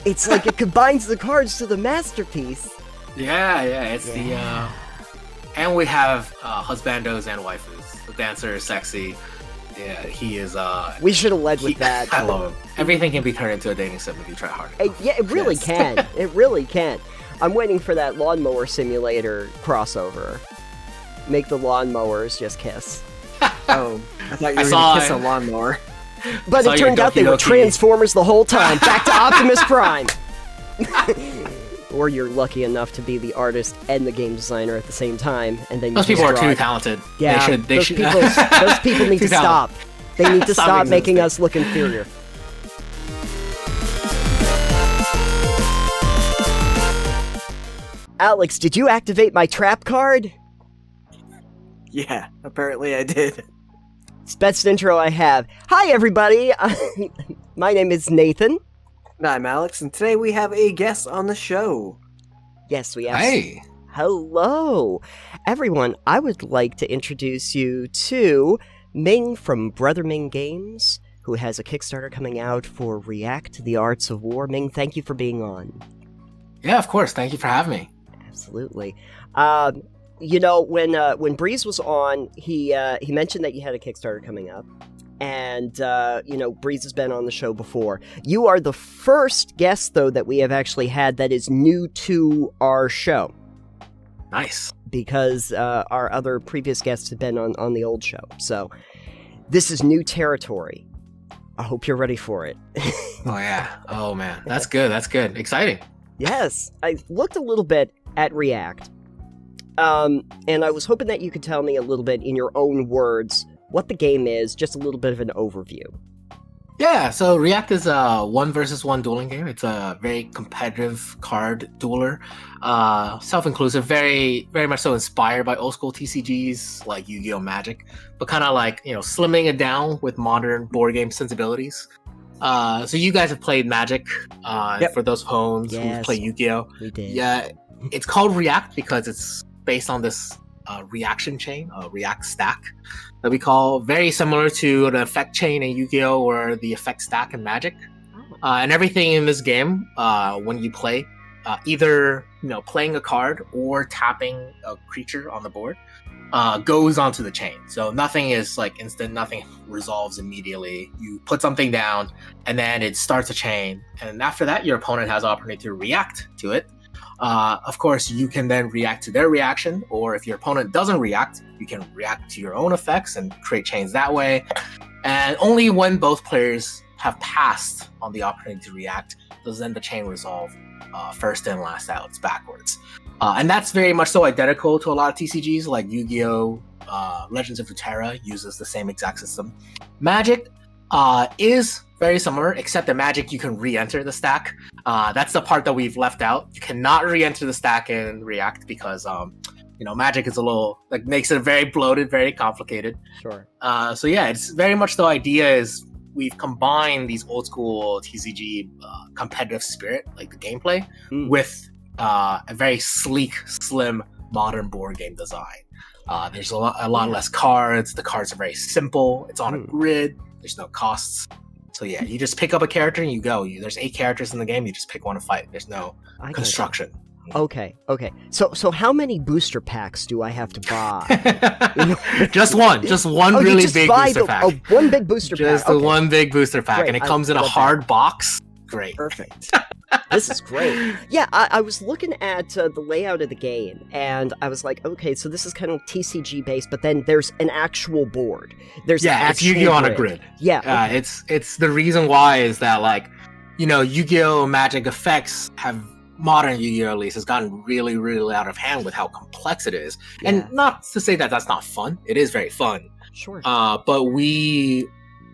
It's like it combines the cards to the masterpiece. Yeah, it's the and we have husbandos and waifus. The dancer is sexy. Yeah, he is. We should have led with that. I love him. Everything can be turned into a dating sim if you try hard enough. Yeah, it really can. It really can. I'm waiting for that lawnmower simulator crossover. Make the lawnmowers just kiss. Oh, I thought you were going to kiss a lawnmower. But it turned out they were Transformers the whole time. Back to Optimus Prime. Or you're lucky enough to be the artist and the game designer at the same time, and then you those people are too talented. Yeah, they should. Those people need to stop. They need to stop making us look inferior. Alex, did you activate my trap card? Yeah, apparently I did. It's the best intro I have. Hi, everybody. My name is Nathan. I'm Alex, and today we have a guest on the show. Yes, we have. Hey. Hello. Everyone, I would like to introduce you to Ming from BrotherMing Games, who has a Kickstarter coming out for ReAct, The Arts of War. Ming, thank you for being on. Yeah, of course. Thank you for having me. Absolutely. When Breeze was on, he mentioned that you had a Kickstarter coming up. And, Breeze has been on the show before. You are the first guest, though, that we have actually had that is new to our show. Nice. Because our other previous guests have been on the old show. So, this is new territory. I hope you're ready for it. Oh, yeah. Oh, man. That's good. That's good. Exciting. Yes. I looked a little bit at ReAct. And I was hoping that you could tell me a little bit in your own words what the game is, just a little bit of an overview. Yeah, so ReAct is a 1v1 dueling game. It's a very competitive card dueler, self-inclusive, very much so inspired by old school TCGs like Yu-Gi-Oh! Magic, but kind of like, slimming it down with modern board game sensibilities. So you guys have played Magic, for those homes who play Yu-Gi-Oh! We did. Yeah, it's called ReAct because it's based on this reaction chain, a ReAct stack that we call very similar to an effect chain in Yu-Gi-Oh! Or the effect stack in Magic. And everything in this game, when you play, either playing a card or tapping a creature on the board, goes onto the chain. So nothing is like instant, nothing resolves immediately. You put something down and then it starts a chain. And after that, your opponent has the opportunity to react to it. Of course, you can then react to their reaction, or if your opponent doesn't react, you can react to your own effects and create chains that way. And only when both players have passed on the opportunity to react does then the chain resolve, first in, last out. It's backwards. And that's very much so identical to a lot of TCGs like Yu-Gi-Oh! Legends of Runeterra uses the same exact system. Magic is very similar, except that Magic you can re-enter the stack. That's the part that we've left out. You cannot re-enter the stack in ReAct because Magic is a little makes it very bloated, very complicated. Sure. So yeah, it's very much the idea is we've combined these old school TCG competitive spirit, like the gameplay, with a very sleek, slim, modern board game design. There's a lot less cards. The cards are very simple. It's on a grid. There's no costs. So yeah, you just pick up a character and you go. There's 8 characters in the game. You just pick one to fight. There's no construction. Okay. So how many booster packs do I have to buy? Just one. Just one really big booster pack. One big booster pack. Just the one big booster pack. Great. And it comes in a hard box. Great. Perfect. This is great. Yeah, I was looking at the layout of the game, and I was like, okay, so this is kind of TCG based, but then there's an actual board. It's Yu-Gi-Oh! On a grid. Yeah. It's the reason why is that Yu-Gi-Oh! Magic effects have modern Yu-Gi-Oh! At least has gotten really, really out of hand with how complex it is. Yeah. And not to say that that's not fun. It is very fun. Sure. But we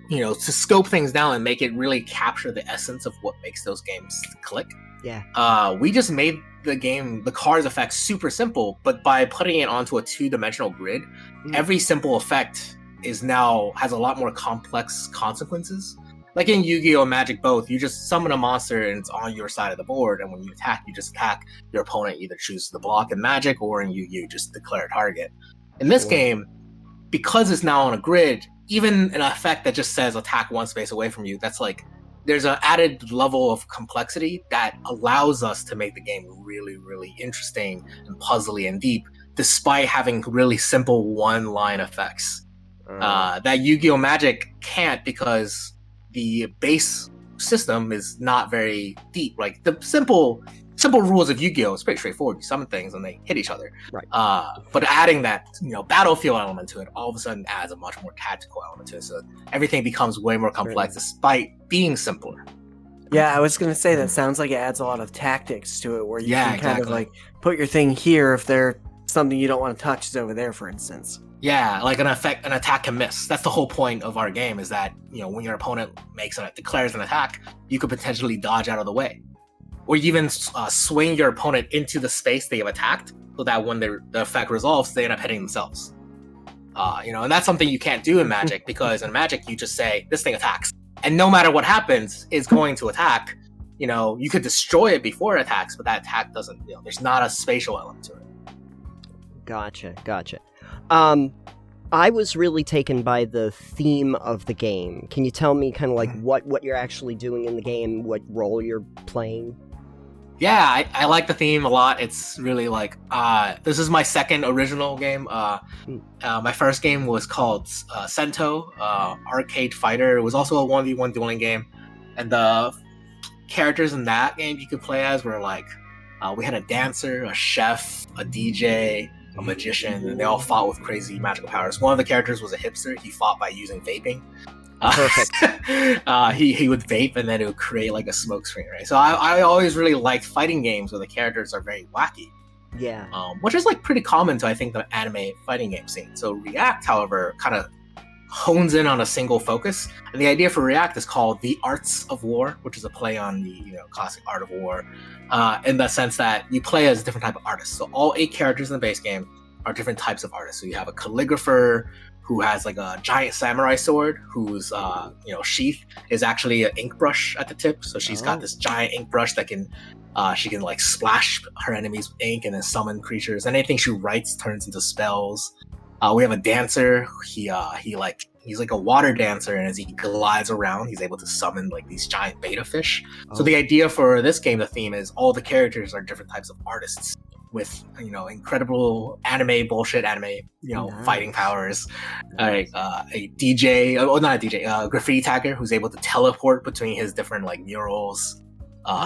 to scope things down and make it really capture the essence of what makes those games click. Yeah. We just made the cards effect super simple, but by putting it onto a 2-dimensional grid, every simple effect has a lot more complex consequences. Like in Yu-Gi-Oh! Magic both, you just summon a monster and it's on your side of the board, and when you attack, you just attack. Your opponent either chooses to block in Magic, or in Yu-Gi-Oh! Just declare a target. In this game, because it's now on a grid, even an effect that just says attack one space away from you, that's there's an added level of complexity that allows us to make the game really, really interesting and puzzly and deep, despite having really simple one-line effects. That Yu-Gi-Oh! Magic can't, because the base system is not very deep. Like the simple rules of Yu-Gi-Oh! Is pretty straightforward. You summon things and they hit each other. Right. But adding that battlefield element to it all of a sudden adds a much more tactical element to it. So everything becomes way more complex despite being simpler. Yeah, I was gonna say that sounds like it adds a lot of tactics to it, where you can kind of exactly. like put your thing here if there something you don't want to touch is over there, for instance. Yeah, like an attack can miss. That's the whole point of our game, is that when your opponent declares an attack, you could potentially dodge out of the way, or even swing your opponent into the space they have attacked, so that when the effect resolves, they end up hitting themselves. And that's something you can't do in Magic, because in Magic you just say this thing attacks, and no matter what happens, it's going to attack. You could destroy it before it attacks, but that attack doesn't. There's not a spatial element to it. Gotcha. I was really taken by the theme of the game. Can you tell me kind of like what you're actually doing in the game, what role you're playing? Yeah, I like the theme a lot. It's really like, this is my second original game. My first game was called Sento, Arcade Fighter. It was also a 1v1 dueling game. And the characters in that game you could play as were like, we had a dancer, a chef, a DJ, a magician, and they all fought with crazy magical powers. One of the characters was a hipster. He fought by using vaping. Perfect. He would vape, and then it would create like a smoke screen, right? So I always really liked fighting games where the characters are very wacky. Yeah. Which is like pretty common to, I think, the anime fighting game scene. So ReAct, however, kind of hones in on a single focus, and the idea for ReAct is called The Arts of War, which is a play on the classic art of war, in the sense that you play as a different type of artist. So all 8 characters in the base game are different types of artists. So you have a calligrapher who has like a giant samurai sword, whose sheath is actually an ink brush at the tip. So she's got this giant ink brush that she can like splash her enemies with ink and then summon creatures. Anything she writes turns into spells. We have a dancer. He's like a water dancer, and as he glides around, he's able to summon like these giant beta fish. So the idea for this game, the theme is all the characters are different types of artists with incredible anime fighting powers. A DJ, not a DJ, graffiti tagger who's able to teleport between his different like murals,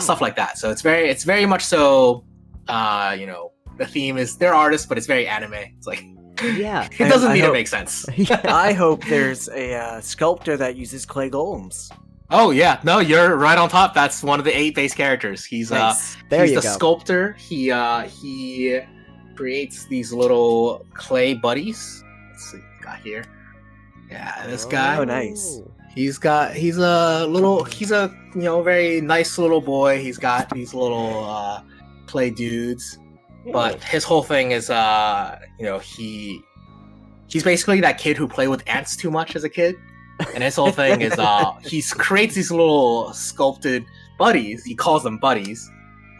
stuff like that. So it's very much so. The theme is they're artists, but it's very anime. It's like. Yeah, it doesn't need to make sense. I hope there's a sculptor that uses clay golems. Oh yeah, no, you're right on top. That's one of the 8 base characters. He's nice. He's the sculptor. He creates these little clay buddies. Let's see, got here. Yeah, this guy. Oh, nice. He's a very nice little boy. He's got these little clay dudes. But his whole thing is, he's basically that kid who played with ants too much as a kid. And his whole thing is, he creates these little sculpted buddies. He calls them buddies.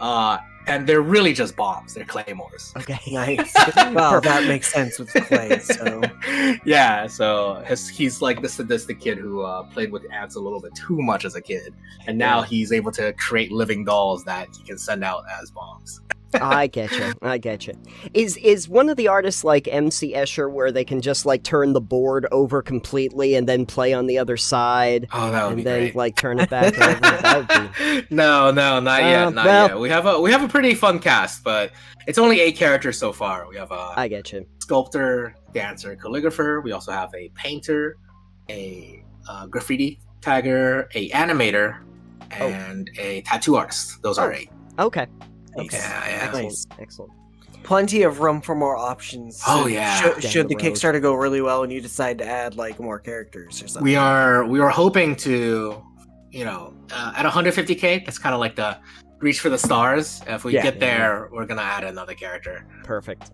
And they're really just bombs. They're claymores. Okay. Nice. Well, that makes sense with clay, so... Yeah, so he's like the sadistic kid who played with ants a little bit too much as a kid. And now he's able to create living dolls that he can send out as bombs. I get you. Is one of the artists like MC Escher, where they can just like turn the board over completely and then play on the other side? Oh, that would be great. Great. Like turn it back over. That would be... No, not yet. We have a pretty fun cast, but it's only 8 characters so far. We have I get you. Sculptor, dancer, calligrapher. We also have a painter, a graffiti tagger, a animator, and a tattoo artist. Those are 8. Okay. Nice. Yeah. Excellent. Plenty of room for more options. Oh yeah. Should the Kickstarter go really well and you decide to add like more characters or something? We are hoping to, at 150K. That's kind of like the reach for the stars. If we get there, we're gonna add another character. Perfect.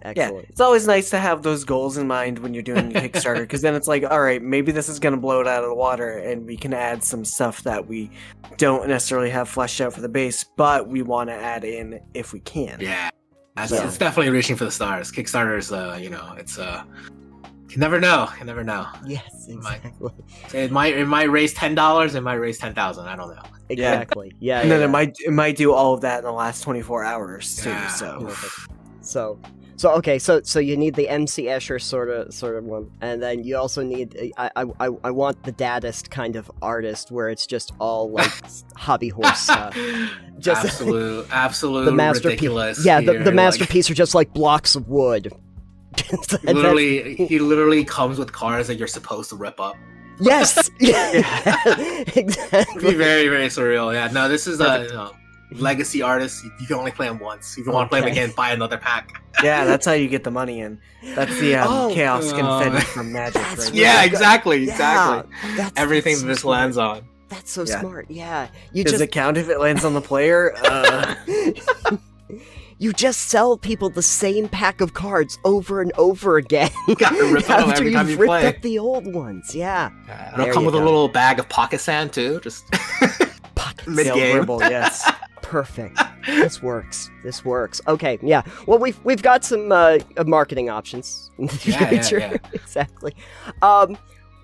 Excellent. Yeah, it's always nice to have those goals in mind when you're doing a Kickstarter, because then it's like, all right, maybe this is going to blow it out of the water, and we can add some stuff that we don't necessarily have fleshed out for the base, but we want to add in if we can. Yeah, it's definitely reaching for the stars. Kickstarter is, You never know. You never know. Yes, exactly. It might raise $10. It might raise 10,000. I don't know. Exactly. Yeah. And then it might do all of that in the last 24 hours too. Yeah. So okay, so you need the MC Escher sort of one, and then you also need I want the Daddist kind of artist where it's just all like hobby horse, just absolute the masterpiece. ridiculous. Yeah, here, the masterpiece are just like blocks of wood. He literally comes with cars that you're supposed to rip up. Yes, yeah. Exactly. It'd be very, very surreal. Yeah, no, this is a legacy artist. You can only play him once. If you want to play him again, buy another pack. Yeah, that's how you get the money in. That's the chaos confetti from Magic. Right? Yeah, exactly. That's Everything so this smart. lands on. That's so smart. Yeah, Does it count if it lands on the player? You just sell people the same pack of cards over and over again. You gotta rip them after every time you've you ripped play. up the old ones. Yeah. It'll come with a little bag of pocket sand too. Just mid-game. Dribble, yes. Perfect. This works. Okay, yeah. Well, we've got some marketing options in the future. Yeah. Exactly.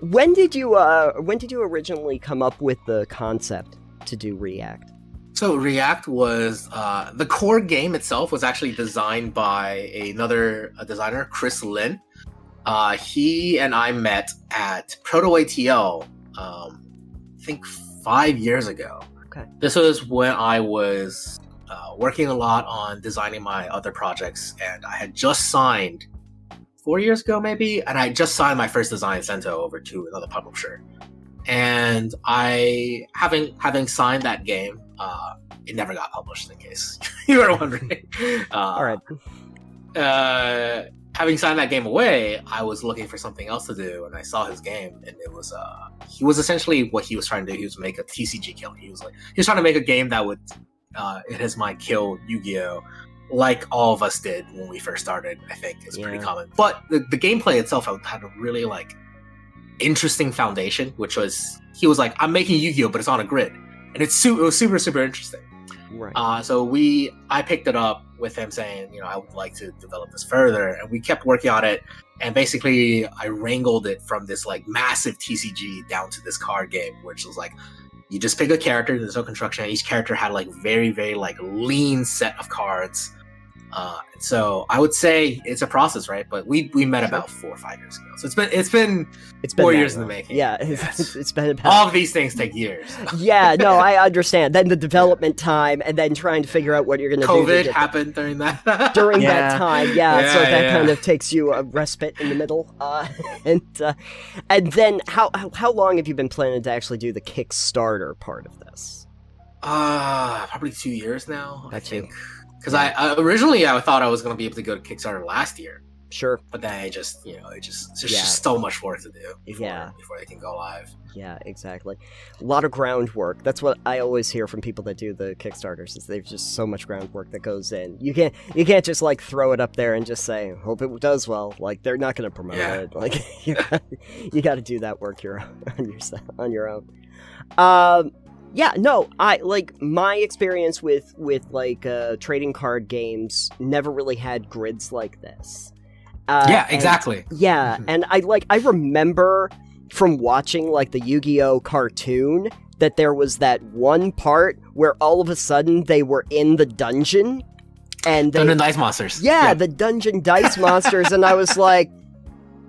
When did you originally come up with the concept to do ReAct? So ReAct was the core game itself was actually designed by another designer, Chris Lin. He and I met at Proto ATL, I think 5 years ago. Okay. This was when I was working a lot on designing my other projects, and I had just signed 4 years ago, maybe, and I just signed my first design Sento over to another publisher. And I, having signed that game, it never got published, in case you were wondering. All right. Having signed that game away, I was looking for something else to do, and I saw his game, and it was he was essentially what he was trying to do. He was make a TCG kill. He was trying to make a game that would, in his mind, kill Yu-Gi-Oh, like all of us did when we first started. I think is pretty common. But the gameplay itself had a really interesting foundation, which was he was like, I'm making Yu-Gi-Oh, but it's on a grid, and it was super, super interesting. Right. So I picked it up with him saying, I would like to develop this further, and we kept working on it. And basically, I wrangled it from this massive TCG down to this card game, which was you just pick a character. There's no construction. Each character had very, very lean set of cards. So I would say it's a process, right? But we met about 4 or 5 years ago. So it's been 4 years in the making. Yeah, it's been about... All of these things take years. Yeah, no, I understand. Then the development time, and then trying to figure out what you're going to do. COVID happened during that. That time, so that kind of takes you a respite in the middle. And then how long have you been planning to actually do the Kickstarter part of this? Probably 2 years now. I think. Because Yeah. I originally I thought I was going to be able to go to Kickstarter last year. Sure. But then there's just so much work to do before they can go live. Yeah, exactly. A lot of groundwork. That's what I always hear from people that do the Kickstarters, is there's just so much groundwork that goes in. You can't just throw it up there and just say, hope it does well. They're not going to promote it. You got to do that work on your own. Yeah, no, I my experience with trading card games never really had grids like this. Exactly. And I remember from watching the Yu-Gi-Oh cartoon that there was that one part where all of a sudden they were in the dungeon and Dungeon Dice Monsters. Yeah, the Dungeon Dice Monsters, and I was like,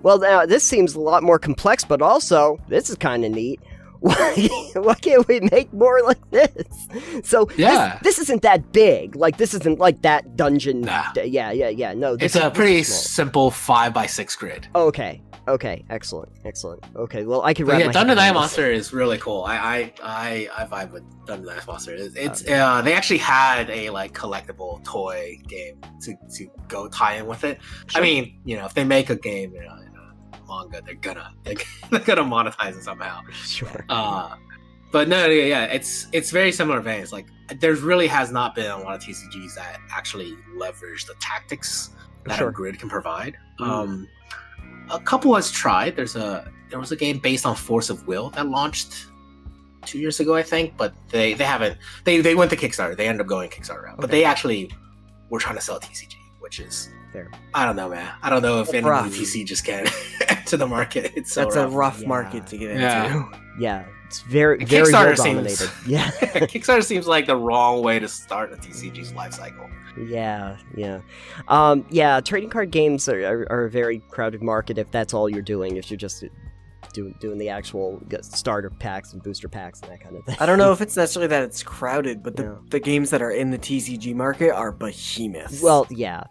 well, now this seems a lot more complex, but also this is kind of neat. Why can't we make more like this? So this isn't that big. This isn't that dungeon. Nah. Yeah. No, it's a pretty simple 5x6 grid. Okay. Excellent. Okay, well, I can wrap my head Dungeon around Dice this. Monster is really cool. I vibe with Dungeon Dice Monster. It's they actually had a collectible toy game to go tie in with it. Sure. I mean, if they make a game, manga, they're gonna monetize it somehow. Sure. But no, it's very similar veins. There really has not been a lot of TCGs that actually leverage the tactics that a grid can provide. A couple has tried. There was a game based on Force of Will that launched 2 years ago, I think, but they haven't. They went to Kickstarter. They ended up going Kickstarter route, but they actually were trying to sell TCG, which is fair. I don't know, man. I don't know if any PC just can to the market. It's so That's a rough Yeah. market to get into. Yeah. Yeah, it's very And very Kickstarter well seems- dominated. Yeah. Kickstarter seems like the wrong way to start a TCG's life cycle. Yeah, trading card games are a very crowded market if that's all you're doing, if you're just doing the actual starter packs and booster packs and that kind of thing. I don't know if it's necessarily that it's crowded, but Yeah. the games that are in the TCG market are behemoths. Well, yeah.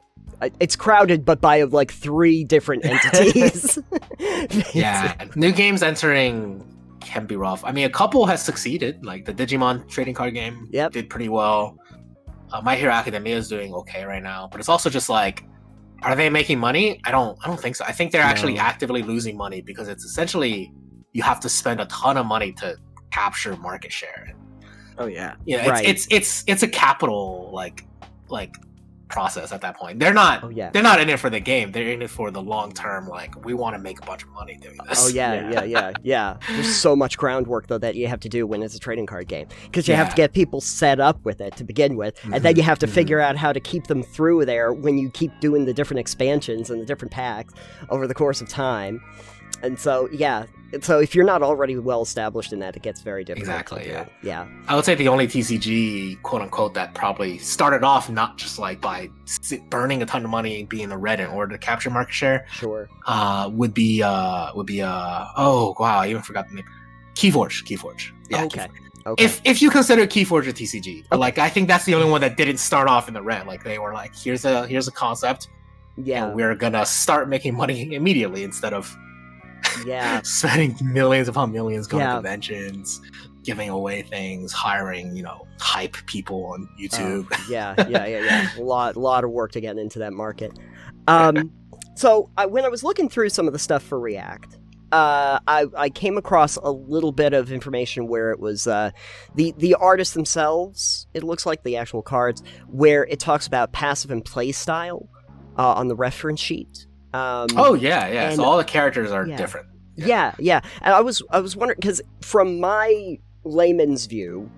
It's crowded, but by like 3 different entities. Yeah, new games entering can be rough. I mean, a couple has succeeded, like the Digimon trading card game Yep. did pretty well. My Hero Academia is doing okay right now, but it's also just like, are they making money? I don't think so. I think they're actually No. actively losing money because it's essentially you have to spend a ton of money to capture market share. oh yeah. Yeah, Right. it's a capital like process at that point. They're not Oh yeah. they're not in it for the game. They're in it for the long term. Like, we want to make a bunch of money doing this. Oh yeah. There's so much groundwork though that you have to do when it's a trading card game, because you have to Yeah. get people set up with it to begin with, and then you have to Mhm. figure out how to keep them through there when you keep doing the different expansions and the different packs over the course of time. And so so if you're not already well established in that, it gets very difficult. Exactly, to do. yeah. Yeah. I would say the only TCG, quote unquote, that probably started off not just like by burning a ton of money, being in the red in order to capture market share, Sure. would be oh wow, I even forgot the name. Keyforge. Yeah. Okay. Keyforge. Okay. If you consider Keyforge a TCG, but like I think that's the only one that didn't start off in the red. Like, they were like, here's a concept, yeah. and we're gonna start making money immediately instead of Yeah. spending millions upon millions going Yeah. to conventions, giving away things, hiring, hype people on YouTube. Yeah. A lot of work to get into that market. So when I was looking through some of the stuff for ReAct, I came across a little bit of information where it was the artists themselves. It looks like the actual cards, where it talks about passive and play style on the reference sheet. Oh yeah. and- So all the characters are yeah. different. Yeah. And I was wondering, because from my layman's view,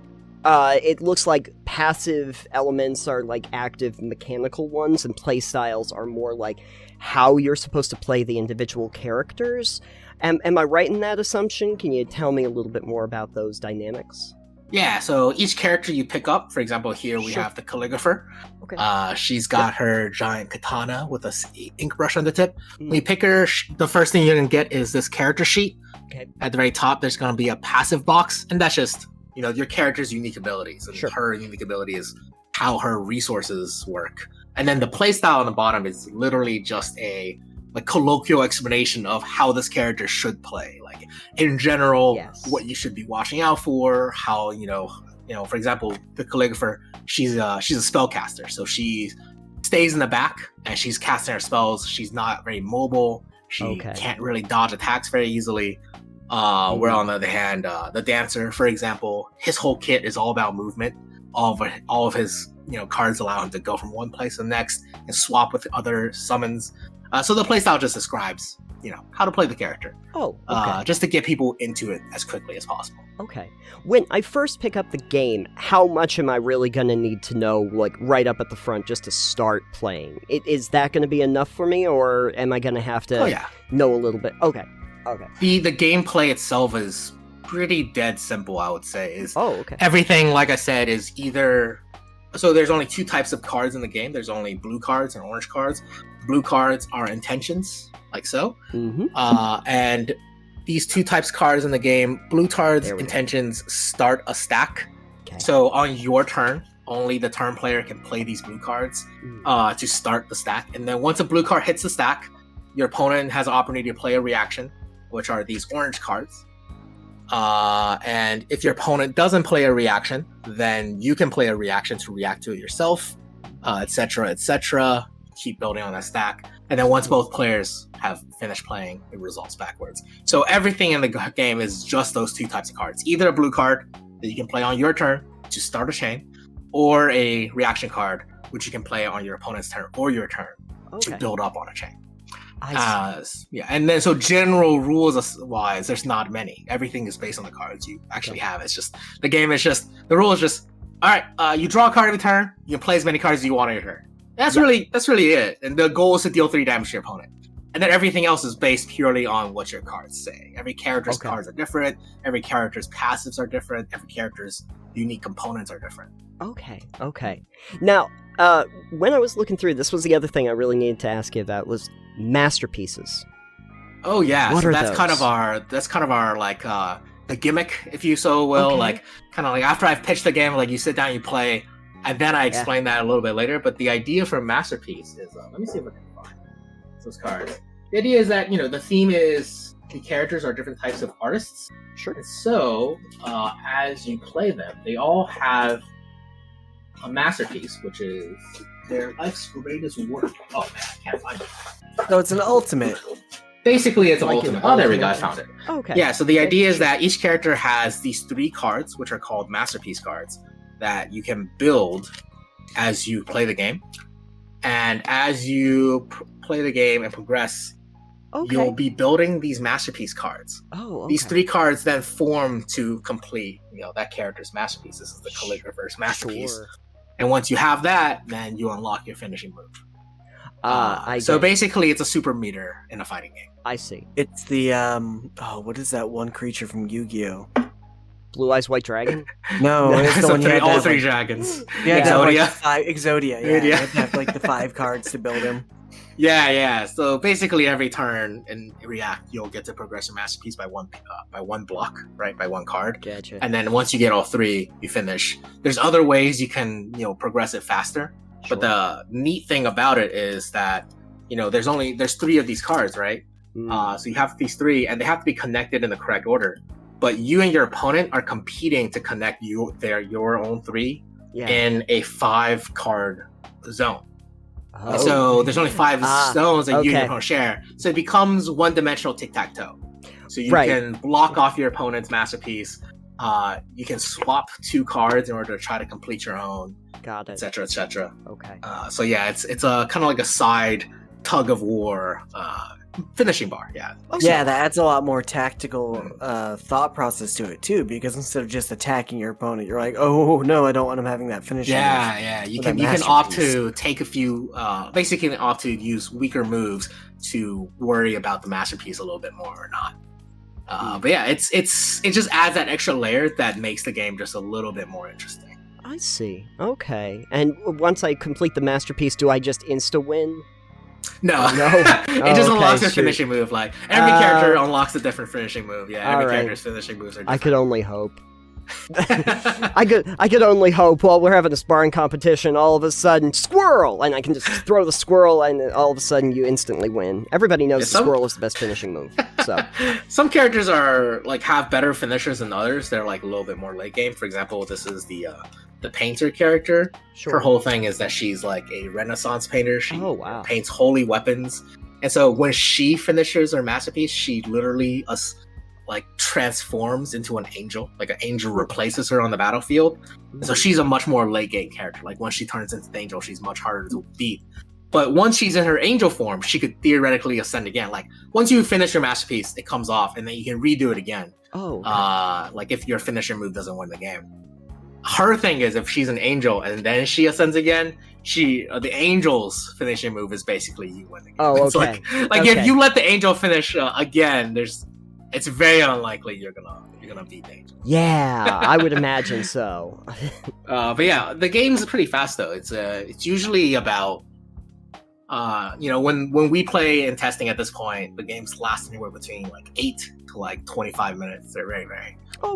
it looks like passive elements are like active mechanical ones, and play styles are more like how you're supposed to play the individual characters. Am I right in that assumption? Can you tell me a little bit more about those dynamics? Yeah, so each character you pick up, for example, here we Sure. have the calligrapher. Okay. She's got her giant katana with a ink brush on the tip. Mm. When you pick her, the first thing you're gonna get is this character sheet. Okay. At the very top, there's gonna be a passive box, and that's just your character's unique abilities. And Sure. her unique ability is how her resources work. And then the playstyle on the bottom is literally just a colloquial explanation of how this character should play. Like, in general, Yes. what you should be watching out for, how for example, the calligrapher, she's a spellcaster, so she stays in the back and she's casting her spells. She's not very mobile. She Okay. can't really dodge attacks very easily. Where on the other hand, the dancer, for example, his whole kit is all about movement. All of his cards allow him to go from one place to the next and swap with other summons. So the playstyle just describes how to play the character, Oh, okay. just to get people into it as quickly as possible. Okay. When I first pick up the game, how much am I really going to need to know, like, right up at the front just to start playing? Is that going to be enough for me, or am I going to have to Oh yeah, know a little bit? Okay. the gameplay itself is pretty dead simple. I would say is Oh, okay. everything, like I said, is either. So there's only 2 types of cards in the game. There's only blue cards and orange cards. Blue cards are intentions, like so. Mm-hmm. And these 2 types of cards in the game, blue cards, There we go. intentions, start a stack. Okay. So on your turn, only the turn player can play these blue cards to start the stack. And then once a blue card hits the stack, your opponent has an opportunity to play a reaction, which are these orange cards. And if your opponent doesn't play a reaction, then you can play a reaction to react to it yourself, etc., etc. Keep building on that stack. And then once both players have finished playing, it resolves backwards. So everything in the game is just those 2 types of cards. Either a blue card that you can play on your turn to start a chain, or a reaction card, which you can play on your opponent's turn or your turn to Okay. build up on a chain. I see. Yeah, and then so general rules wise, there's not many. Everything is based on the cards you actually have. It's just the game is just the rule is just all right. You draw a card every turn. You can play as many cards as you want on your turn. That's really it. And the goal is to deal 3 damage to your opponent. And then everything else is based purely on what your cards say. Every character's cards are different. Every character's passives are different. Every character's unique components are different. Okay. Now, when I was looking through, this was the other thing I really needed to ask you about was masterpieces. Oh yeah, What so are that's those? kind of our like the gimmick, if you so will. Okay. Like kind of like after I've pitched the game, like you sit down, you play, and then I explain that a little bit later. But the idea for a masterpiece is let me see if I can find those cards. The idea is that the theme is the characters are different types of artists. Sure. And so, as you play them, they all have a masterpiece, which is their life's greatest work. Oh man, I can't find it. So it's an ultimate. Basically, it's an Like ultimate. an Oh, there we go. I ultimate. found it. Okay. Yeah, so the idea is that each character has these 3 cards, which are called masterpiece cards, that you can build as you play the game. And as you play the game and progress, you'll be building these masterpiece cards. Oh, okay. These 3 cards then form to complete, that character's masterpiece. This is the calligrapher's masterpiece. Sure. And once you have that, then you unlock your finishing move. So get it. basically, it's a super meter in a fighting game. I see. It's the what is that one creature from Yu-Gi-Oh? Blue Eyes White Dragon? No, it's the So one you had to all have, 3 like, dragons. you had to have, like, Exodia. 5 Exodia, yeah. Yeah. You had to have like the 5 cards to build him. Yeah. So basically, every turn in ReAct, you'll get to progress your masterpiece by one block, right? By 1 card. Gotcha. And then once you get all 3, you finish. There's other ways you can, progress it faster. Sure. But the neat thing about it is that, there's 3 of these cards, right? So you have these 3, and they have to be connected in the correct order. But you and your opponent are competing to connect your own 3 in a 5-card zone. Oh. So there's only 5 zones that you and your okay. opponent share. So it becomes one-dimensional tic-tac-toe. So you Right. can block off your opponent's masterpiece. You can swap 2 cards in order to try to complete your own, Got it. etc., etc. Okay. So yeah, it's a kind of like a side tug of war finishing bar. Yeah. Yeah, that adds a lot more tactical thought process to it too, because instead of just attacking your opponent, you're like, oh no, I don't want him having that finishing. Yeah. You With can that opt masterpiece. to take a few, basically opt to use weaker moves to worry about the masterpiece a little bit more or not. But yeah, it just adds that extra layer that makes the game just a little bit more interesting. I see. Okay. And once I complete the masterpiece, do I just insta-win? No, No? it just Oh, unlocks okay, your shoot. finishing move. Like every character unlocks a different finishing move. Yeah, every Alright. character's finishing moves are I different. could only hope. I could only hope while we're having a sparring competition, all of a sudden, squirrel! And I can just throw the squirrel, and all of a sudden you instantly win. Everybody knows Yeah, the some- squirrel is the best finishing move. So, Some characters are have better finishers than others. They're a little bit more late game. For example, this is the painter character. sure. Her whole thing is that she's like a Renaissance painter. She Oh, wow. paints holy weapons, and so when she finishes her masterpiece, she literally transforms into an angel. Like an angel replaces her on the battlefield. And so she's a much more late game character. Like once she turns into the angel, she's much harder to beat. But once she's in her angel form, she could theoretically ascend again. Like once you finish your masterpiece, it comes off, and then you can redo it again. Oh, okay. Like if your finisher move doesn't win the game. Her thing is if she's an angel and then she ascends again, the angel's finishing move is basically you win the game. Oh, It's okay. like Okay. if you let the angel finish again, it's very unlikely you're gonna beat the angel. Yeah, I would imagine so. But yeah, the game's pretty fast though. It's usually about when we play and testing at this point, the games last anywhere between 8 to 25 minutes. They're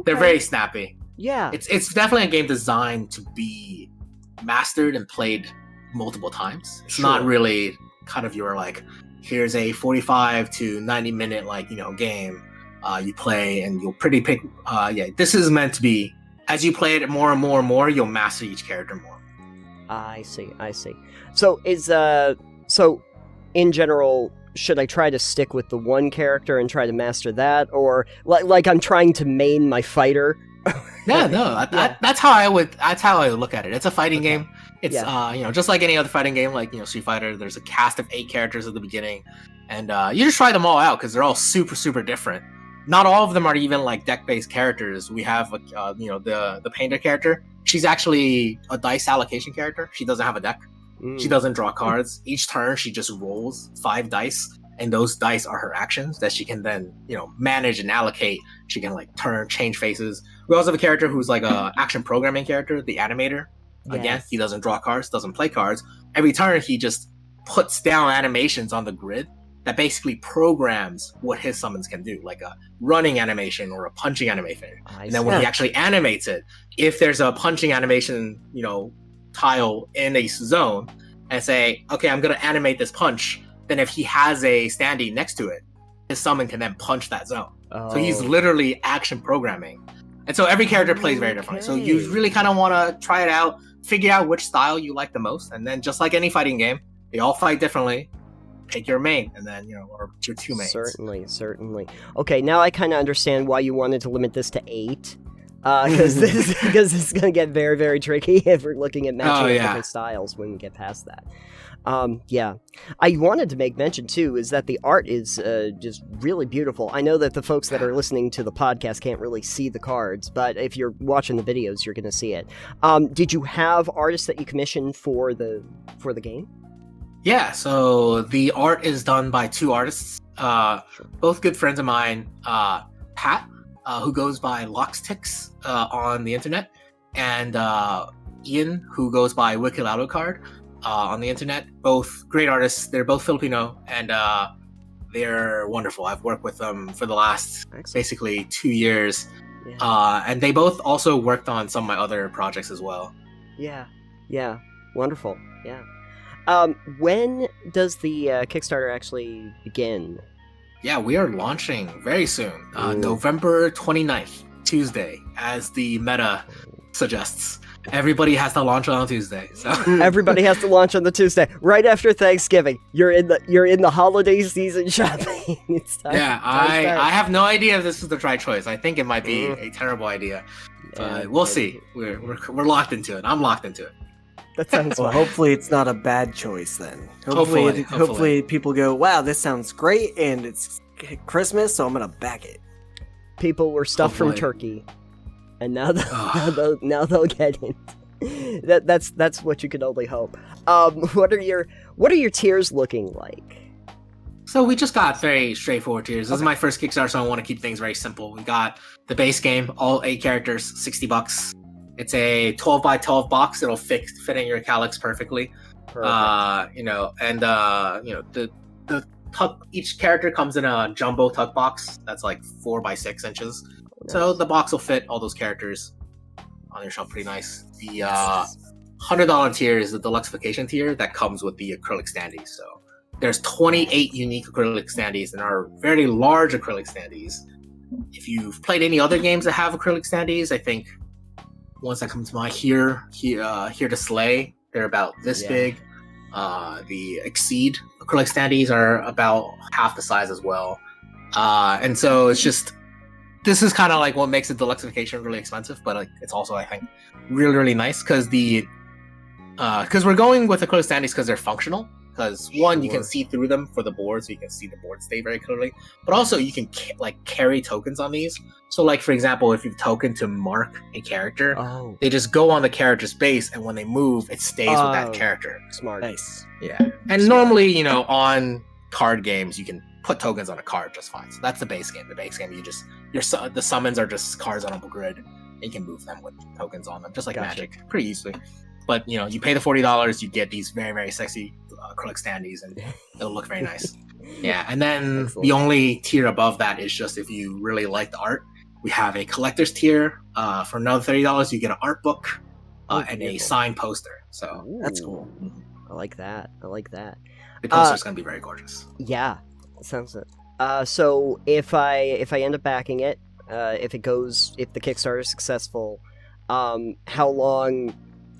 they're very snappy. Yeah. It's definitely a game designed to be mastered and played multiple times. It's not Sure. really kind of your here's a 45 to 90 minute game you play and you'll pick. This is meant to be as you play it more and more and more, you'll master each character more. I see. So so in general, should I try to stick with the one character and try to master that, or like I'm trying to main my fighter? Yeah, no, that's how I would look at it. It's a fighting game. It's just like any other fighting game, Street Fighter. There's a cast of 8 characters at the beginning, and you just try them all out because they're all super super different. Not all of them are even deck-based characters. We have the painter character. She's actually a dice allocation character. She doesn't have a deck. She doesn't draw cards. Each turn she just rolls 5 dice, and those dice are her actions that she can then, manage and allocate. She can like turn, change faces. We also have a character who's like a action programming character, the animator. Again, Yes. he doesn't draw cards, doesn't play cards. Every turn, he just puts down animations on the grid that basically programs what his summons can do, like a running animation or a punching animation. And then when he actually animates it, if there's a punching animation, tile in a zone, and say, okay, I'm going to animate this punch, then if he has a standee next to it, his summon can then punch that zone. Oh. So he's literally action programming. And so every character plays very differently. So you really kind of want to try it out, figure out which style you like the most, and then just like any fighting game, they all fight differently. Pick your main, and then, or your two mains. Certainly. Okay, now I kind of understand why you wanted to limit this to 8. Because this is going to get very, very tricky if we're looking at matching different styles when we get past that. Yeah. I wanted to make mention, too, is that the art is just really beautiful. I know that the folks that are listening to the podcast can't really see the cards, but if you're watching the videos, you're going to see it. Did you have artists that you commissioned for the game? Yeah, so the art is done by 2 artists, both good friends of mine, Pat, who goes by Loxtix on the internet, and Ian, who goes by Wicked Alucard on the internet. Both great artists. They're both Filipino, and they're wonderful. I've worked with them for the last basically 2 years, and they both also worked on some of my other projects as well. Yeah, wonderful, yeah. When does the Kickstarter actually begin? Yeah, we are launching very soon. November 29th, Tuesday, as the meta suggests. Everybody has to launch on Tuesday. So everybody has to launch on the Tuesday, right after Thanksgiving. You're in the holiday season shopping. It's time. Yeah, I have no idea if this is the right choice. I think it might be a terrible idea. We'll see. We're locked into it. I'm locked into it. That sounds well. Hopefully, it's not a bad choice then. Hopefully, people go, "Wow, this sounds great," and it's Christmas, so I'm gonna back it. People were stuffed from Turkey, and now they'll get it. That's what you can only hope. What are your tiers looking like? So we just got very straightforward tiers. This is my first Kickstarter, so I want to keep things very simple. We got the base game, all 8 characters, $60. It's a 12 by 12 box. It'll fit in your calyx perfectly. Each character comes in a jumbo tuck box that's like 4 by 6 inches. Nice. So the box will fit all those characters on your shelf pretty nice. The $100 tier is the deluxeification tier that comes with the acrylic standees. So there's 28 unique acrylic standees and are very large acrylic standees. If you've played any other games that have acrylic standees, I think ones that come to mind, Here to Slay, they're about this big. The Exceed acrylic standees are about half the size as well. And so it's just, this is kind of like what makes the deluxeification really expensive, but like it's also, I think, really, really nice because we're going with acrylic standees because they're functional. Because one, you can see through them for the board, so you can see the board state very clearly. But also, you can carry tokens on these. So, like for example, if you've token to mark a character, they just go on the character's base, and when they move, it stays with that character. Smart. Nice. Yeah. And normally, on card games, you can put tokens on a card just fine. So that's the base game. The base game, the summons are just cards on a grid, and you can move them with tokens on them, just like Magic, pretty easily. But you pay the $40, you get these very, very sexy acrylic standees, and it'll look very nice. Yeah, and then the only tier above that is just if you really like the art. We have a collector's tier. For another $30, you get an art book and a signed poster. So that's cool. I like that. The poster's gonna be very gorgeous. Yeah, sounds good. So if I end up backing it, if the Kickstarter is successful, how long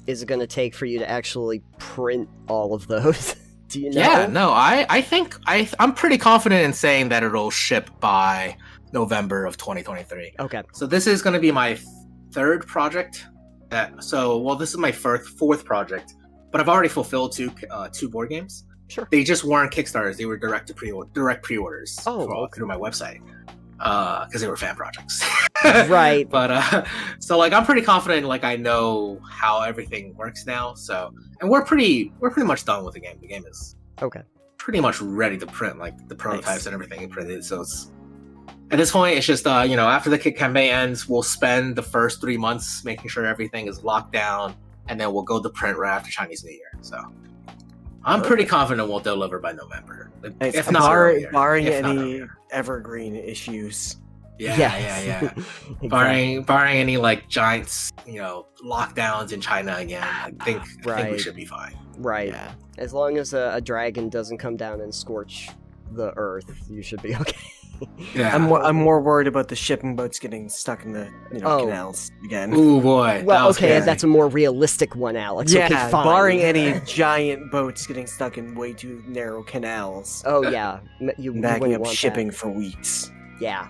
is it going to take for you to actually print all of those? Do you know? Yeah, no, I think I'm pretty confident in saying that it'll ship by November of 2023. Okay. So this is going to be my 3rd project. This is my 4th project, but I've already fulfilled 2 board games. Sure. They just weren't Kickstarters. They were direct pre-orders through my website. Because they were fan projects. Right. But so I'm pretty confident I know how everything works now. So, and we're pretty much done with the game. The game is pretty much ready to print, like the prototypes and everything printed. So it's at this point, it's just after the Kick campaign ends, we'll spend the first 3 months making sure everything is locked down, and then we'll go to print right after Chinese New Year. So I'm pretty confident we'll deliver by November, if not earlier. Barring any evergreen issues. Yeah. Exactly. Barring any like giant, lockdowns in China again, I think we should be fine. Right. Yeah. As long as a dragon doesn't come down and scorch the earth, you should be okay. Yeah. I'm more worried about the shipping boats getting stuck in the canals again. Ooh boy. Well, okay, that's a more realistic one, Alex. Yeah, okay, fine. barring any giant boats getting stuck in way too narrow canals. Oh yeah, you backing up want shipping that. for weeks. Yeah.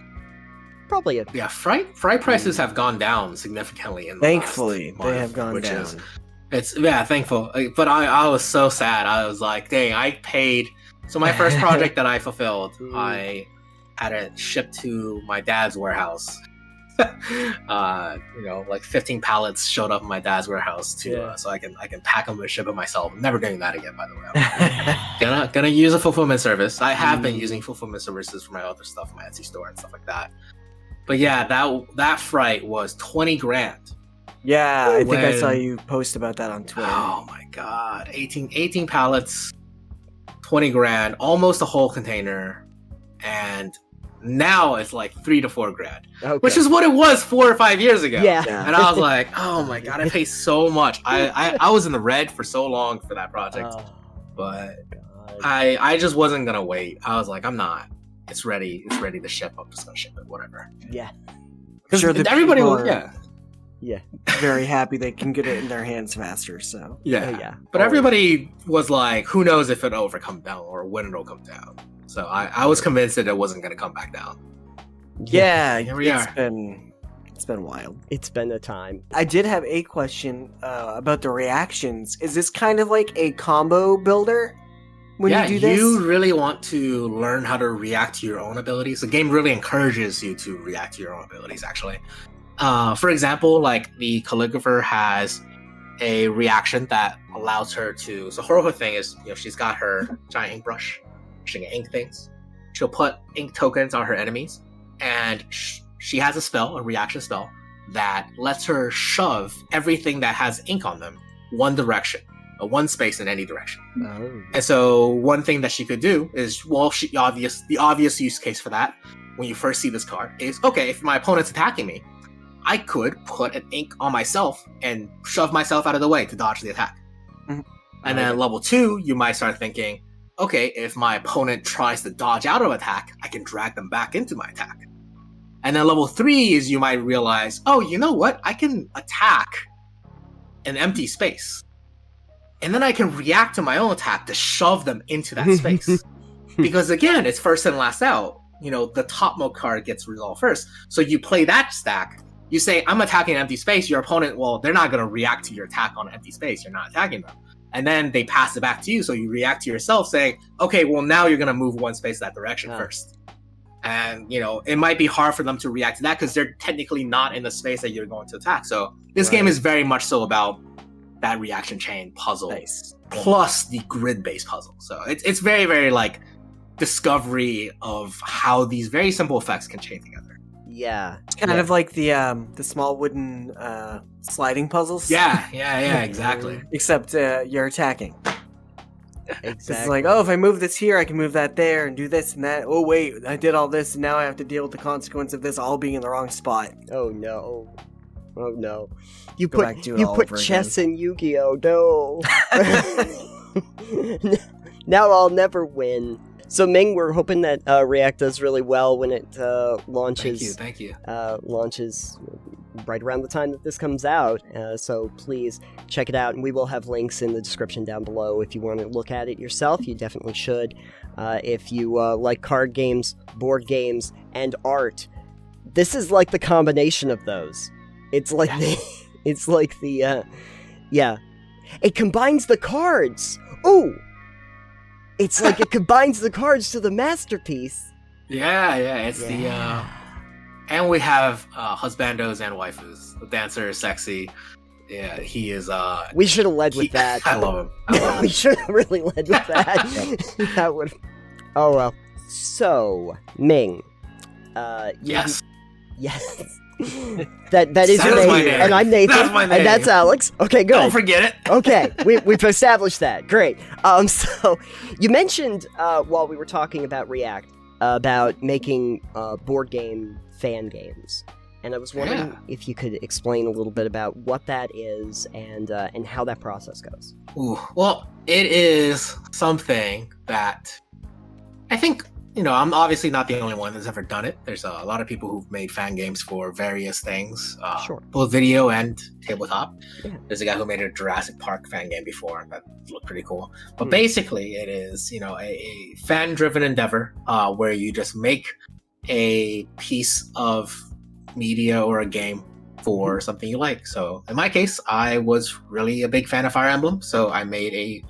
Probably freight prices have gone down significantly in the Thankfully, last month, they have gone down. It's thankful. But I was so sad. I was like, dang, I paid. So my first project that I fulfilled, I had it shipped to my dad's warehouse. Like 15 pallets showed up in my dad's warehouse so I can pack them and ship it myself. I'm never doing that again, by the way. I'm gonna use a fulfillment service. I have been using fulfillment services for my other stuff, my Etsy store and stuff like that. But yeah, that freight was 20 grand. Yeah, I think I saw you post about that on Twitter. Oh my god, 18 pallets, 20 grand, almost a whole container, and now it's like 3 to 4 grand, which is what it was 4 or 5 years ago. Yeah. And I was like, oh my god, I paid so much. I was in the red for so long for that project, but I just wasn't gonna wait. I was like, I'm not. It's ready to ship. I'm just gonna ship it, whatever. Yeah. Because everybody was very happy they can get it in their hands faster. So But everybody was like, who knows if it'll ever come down or when it'll come down. So I was convinced that it wasn't gonna come back down. Yeah, here we are. It's been wild. It's been a time. I did have a question about the reactions. Is this kind of like a combo builder? When you do this? You really want to learn how to react to your own abilities. The game really encourages you to react to your own abilities, actually. For example, like the calligrapher has a reaction that allows her to... So her whole thing is, she's got her giant ink brush. She can ink things. She'll put ink tokens on her enemies. And she has a reaction spell, that lets her shove everything that has ink on them one direction. One space in any direction. Oh. And so one thing that she could do is, the obvious use case for that, when you first see this card, is, okay, if my opponent's attacking me, I could put an ink on myself and shove myself out of the way to dodge the attack. Mm-hmm. And then level 2, you might start thinking, okay, if my opponent tries to dodge out of attack, I can drag them back into my attack. And then level 3 is you might realize, oh, you know what? I can attack an empty space. And then I can react to my own attack to shove them into that space. Because again, it's first and last out. The topmost card gets resolved first. So you play that stack. You say, I'm attacking an empty space. Your opponent, they're not going to react to your attack on an empty space. You're not attacking them. And then they pass it back to you. So you react to yourself saying, okay, now you're going to move one space that direction first. And, it might be hard for them to react to that because they're technically not in the space that you're going to attack. So this game is very much so about that reaction chain puzzle plus the grid-based puzzle. So it's very, very like discovery of how these very simple effects can chain together. Yeah. It's kind of like the small wooden sliding puzzles. Yeah, exactly. Except you're attacking. Exactly. It's like, if I move this here, I can move that there and do this and that. Oh wait, I did all this and now I have to deal with the consequence of this all being in the wrong spot. Oh no. You Go back, put chess in Yu-Gi-Oh! No. Now I'll never win. So Ming, we're hoping that ReAct does really well when it launches. Thank you. Launches right around the time that this comes out. So please check it out, and we will have links in the description down below if you want to look at it yourself. You definitely should. If you like card games, board games, and art, this is like the combination of those. It's like it combines the cards. Ooh, it's like it combines the cards to the masterpiece. It's the and we have husbandos and waifus. The dancer is sexy. Yeah, he is. We should have led with that. I love him. We should have really led with that. That would. Oh well. So Ming. Yes. Yes. that is your That's my name, name. and I'm Nathan, That's my and that's name. Alex. Okay, good. Don't forget it. Okay, we've established that. Great. So you mentioned while we were talking about ReAct about making board game fan games, and I was wondering if you could explain a little bit about what that is and how that process goes. Ooh, well, it is something that I think, I'm obviously not the only one that's ever done it. There's a lot of people who've made fan games for various things, Sure. both video and tabletop. Yeah. There's a guy who made a Jurassic Park fan game before that looked pretty cool. But basically, it is, a fan-driven endeavor where you just make a piece of media or a game for something you like. So in my case, I was really a big fan of Fire Emblem, so I made a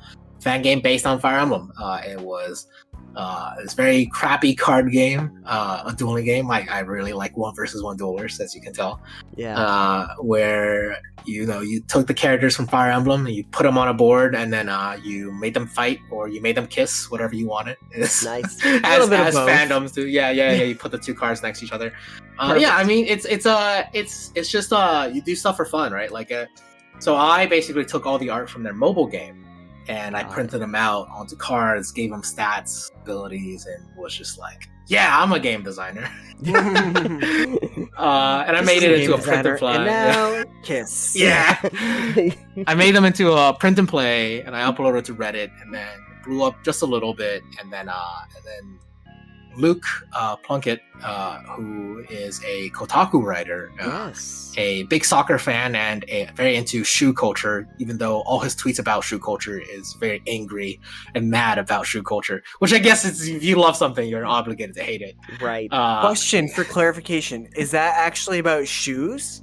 fan game based on Fire Emblem. It was this very crappy card game, a dueling game. I really like 1 versus 1 duelers, as you can tell. Yeah. Where you took the characters from Fire Emblem and you put them on a board, and then you made them fight or you made them kiss, whatever you wanted. Nice. as fandoms do. Yeah. You put the 2 cards next to each other. I mean, it's just you do stuff for fun, right? So I basically took all the art from their mobile game, and I printed them out onto cards, gave them stats, abilities, and was just like, yeah, I'm a game designer. And I made it into a print and play. And now, kiss. Yeah. I made them into a print and play, and I uploaded it to Reddit, and then it blew up just a little bit, and then Luke Plunkett, who is a Kotaku writer, Yes. a big soccer fan, and very into shoe culture, even though all his tweets about shoe culture is very angry and mad about shoe culture, which I guess is, if you love something, you're obligated to hate it. Right. Question for clarification: is that actually about shoes?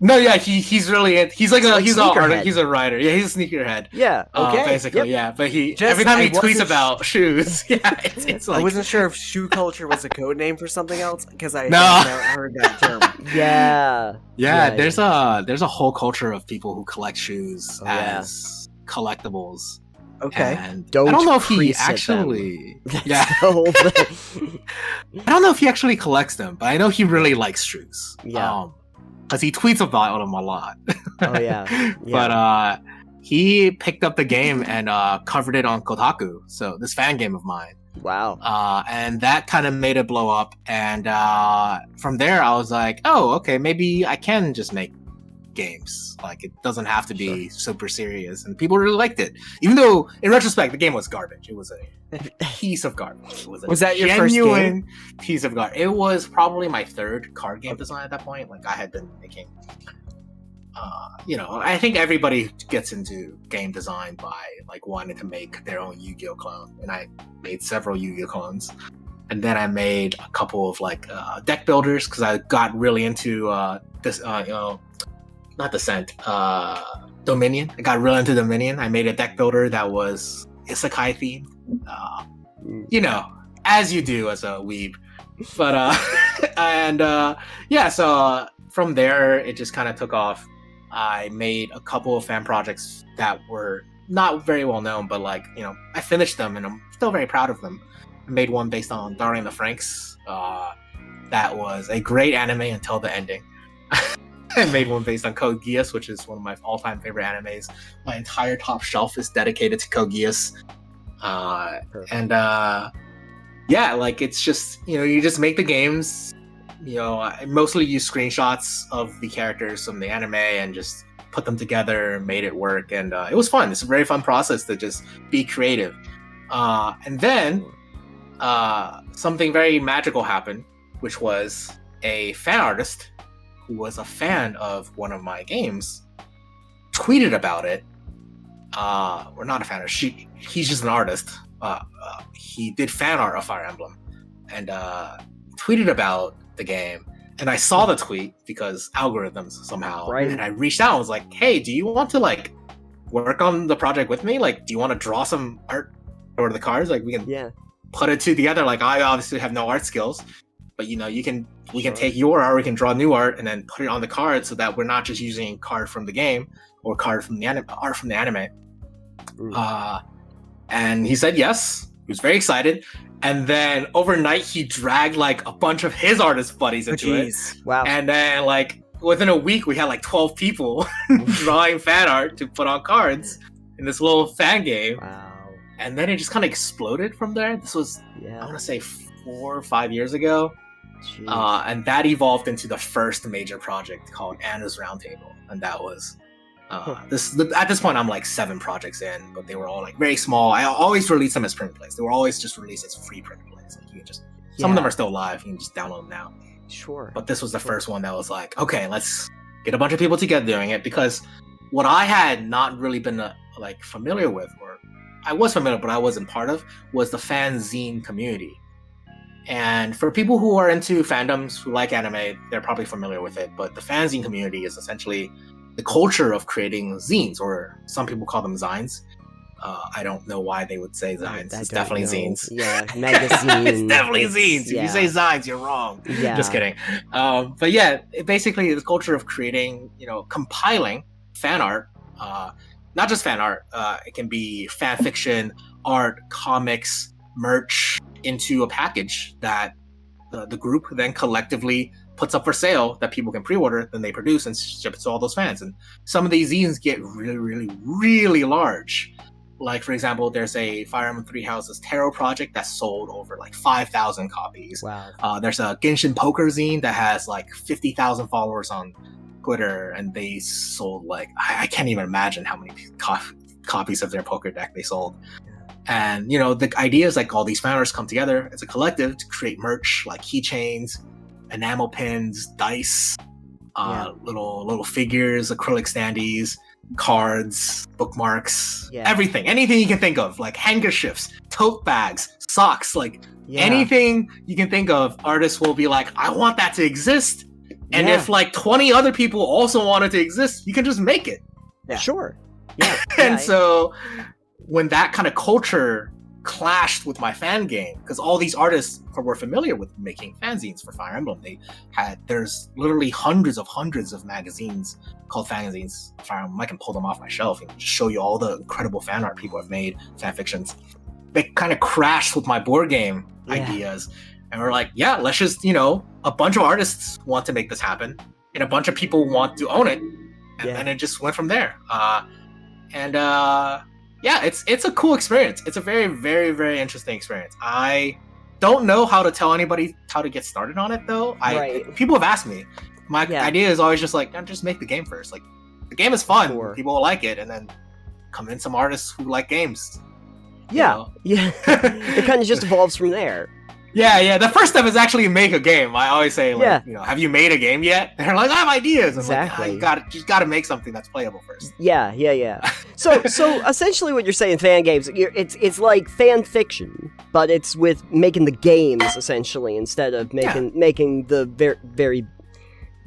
No, yeah, he's really he's a sneakerhead. he's a writer. Yeah, he's a sneakerhead. Yeah. Okay. Basically, Yep. yeah. But Just- every time he I wasn't tweets about shoes, yeah, it's like I wasn't sure if shoe culture was a code name for something else because I No. had never heard that term. Yeah. yeah. Yeah, There's a whole culture of people who collect shoes yeah. as collectibles. Okay. And Don't I don't know if he preset them. actually. That's Yeah, the whole thing. I don't know if he actually collects them, but I know he really likes shoes. Yeah. Because he tweets about them a lot. Oh yeah. But he picked up the game and covered it on Kotaku. So this fan game of mine. Wow. And that kind of made it blow up. And from there, I was like, oh, okay, maybe I can just make games. Like, it doesn't have to be super serious. And people really liked it. Even though, in retrospect, the game was garbage. It was a piece of garbage. It was, Was that your first genuine piece of garbage. It was probably my 3rd card game design at that point. Like, I had been making... I think everybody gets into game design by like wanting to make their own Yu-Gi-Oh clone, and I made several Yu-Gi-Oh clones, and then I made a couple of like deck builders because I got really into this, not Descent, Dominion. I got really into Dominion. I made a deck builder that was isekai themed, as you do as a weeb, but so from there it just kind of took off. I made a couple of fan projects that were not very well known, but I finished them and I'm still very proud of them. I made one based on Darling the Franxx. That was a great anime until the ending. I made one based on Code Geass, which is one of my all-time favorite animes. My entire top shelf is dedicated to Code Geass. It's just, you just make the games. I mostly use screenshots of the characters from the anime and just put them together and made it work. And it was fun. It's a very fun process to just be creative. And then something very magical happened, which was a fan artist who was a fan of one of my games tweeted about it. We're not a fan of he's just an artist. He did fan art of Fire Emblem and tweeted about the game, and I saw the tweet because algorithms somehow, right. And I reached out and was like, hey, do you want to work on the project with me? Do you want to draw some art or the cards? We can put it together. I obviously have no art skills, but we can take your art, we can draw new art, and then put it on the card so that we're not just using card from the game or card from the art from the anime. And he said yes. He was very excited. And then overnight, he dragged like a bunch of his artist buddies into it. Wow. And then like within a week, we had like 12 people drawing fan art to put on cards in this little fan game. Wow. And then it just kind of exploded from there. This was, I want to say 4 or 5 years ago. And that evolved into the first major project called Anna's Roundtable. And that was, at this point, I'm like 7 projects in, but they were all like very small. I always release them as print plays. They were always just released as free print plays. Like you can just, some of them are still live. You can just download them now. Sure. But this was the first one that was like, okay, let's get a bunch of people together doing it, because what I had not really been like familiar with, or I was familiar, but I wasn't part of, was the fanzine community. And for people who are into fandoms, who like anime, they're probably familiar with it. But the fanzine community is essentially the culture of creating zines, or some people call them zines. I don't know why they would say zines. It's definitely zines. Yeah, magazine. It's definitely zines. If you say zines, you're wrong. Yeah. Just kidding. But yeah, it basically the culture of creating, compiling fan art. Not just fan art. It can be fan fiction, art, comics, merch into a package that the group then collectively puts up for sale that people can pre-order, then they produce and ship it to all those fans. And some of these zines get really, really, really large. Like, for example, there's a Fire Emblem Three Houses Tarot project that sold over like 5,000 copies. Wow. There's a Genshin Poker zine that has like 50,000 followers on Twitter, and they sold like, I can't even imagine how many copies of their poker deck they sold. And, the idea is like all these fan artists come together as a collective to create merch like keychains, enamel pins, dice, little figures, acrylic standees, cards, bookmarks, everything, anything you can think of, like handkerchiefs, tote bags, socks, like anything you can think of. Artists will be like, I want that to exist. And if like 20 other people also want it to exist, you can just make it. Sure. Yeah. And so when that kind of culture clashed with my fan game, because all these artists were familiar with making fanzines for Fire Emblem. There's literally hundreds of magazines called fanzines for Fire Emblem. I can pull them off my shelf and just show you all the incredible fan art people have made, fan fictions. They kind of crashed with my board game ideas. And we're like, let's just, a bunch of artists want to make this happen, and a bunch of people want to own it. And then it just went from there. It's a cool experience. It's a very, very, very interesting experience. I don't know how to tell anybody how to get started on it, though. People have asked me. My idea is always just like, just make the game first. Like, the game is fun. Sure. People will like it, and then come in some artists who like games. Yeah. It kind of just evolves from there. Yeah. The first step is actually make a game. I always say, have you made a game yet? And they're like, I have ideas. Exactly. I'm like, you got to make something that's playable first. Yeah. So essentially, what you're saying, fan games, it's like fan fiction, but it's with making the games essentially instead of making the very, very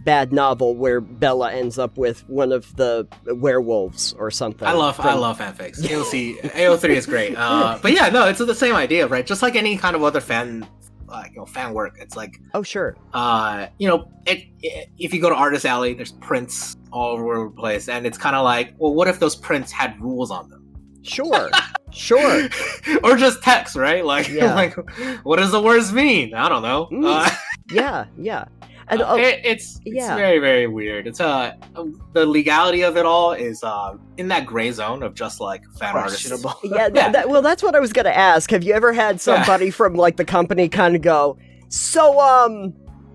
bad novel where Bella ends up with one of the werewolves or something. I love fanfics. AO3 is great. But it's the same idea, right? Just like any kind of other fan work. It's like, oh sure. If you go to Artist Alley, there's prints all over the place, and it's kind of like, well, what if those prints had rules on them? Sure. Or just text, right? Like, like, what does the words mean? I don't know. Yeah. And, it's very, very weird. It's the legality of it all is in that gray zone of just like fan artists. Well, that's what I was gonna ask. Have you ever had somebody from like the company kind of go, so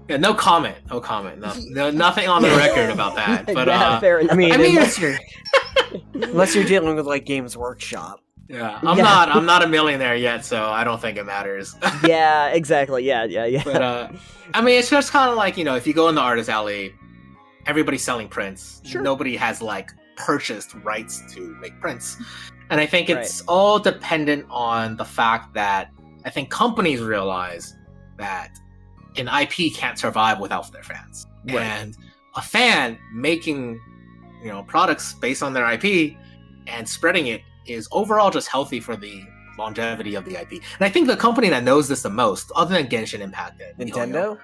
Yeah, no comment. No, nothing on the record about that. But fair enough. I mean, unless you're dealing with like Games Workshop. Yeah, I'm not a millionaire yet, so I don't think it matters. Yeah, exactly. Yeah. But it's just kind of like, if you go in the Artist Alley, everybody's selling prints. Sure. Nobody has like purchased rights to make prints, and I think it's all dependent on the fact that I think companies realize that an IP can't survive without their fans, and a fan making products based on their IP and spreading it is overall just healthy for the longevity of the IP. And I think the company that knows this the most, other than Genshin Impact, Nintendo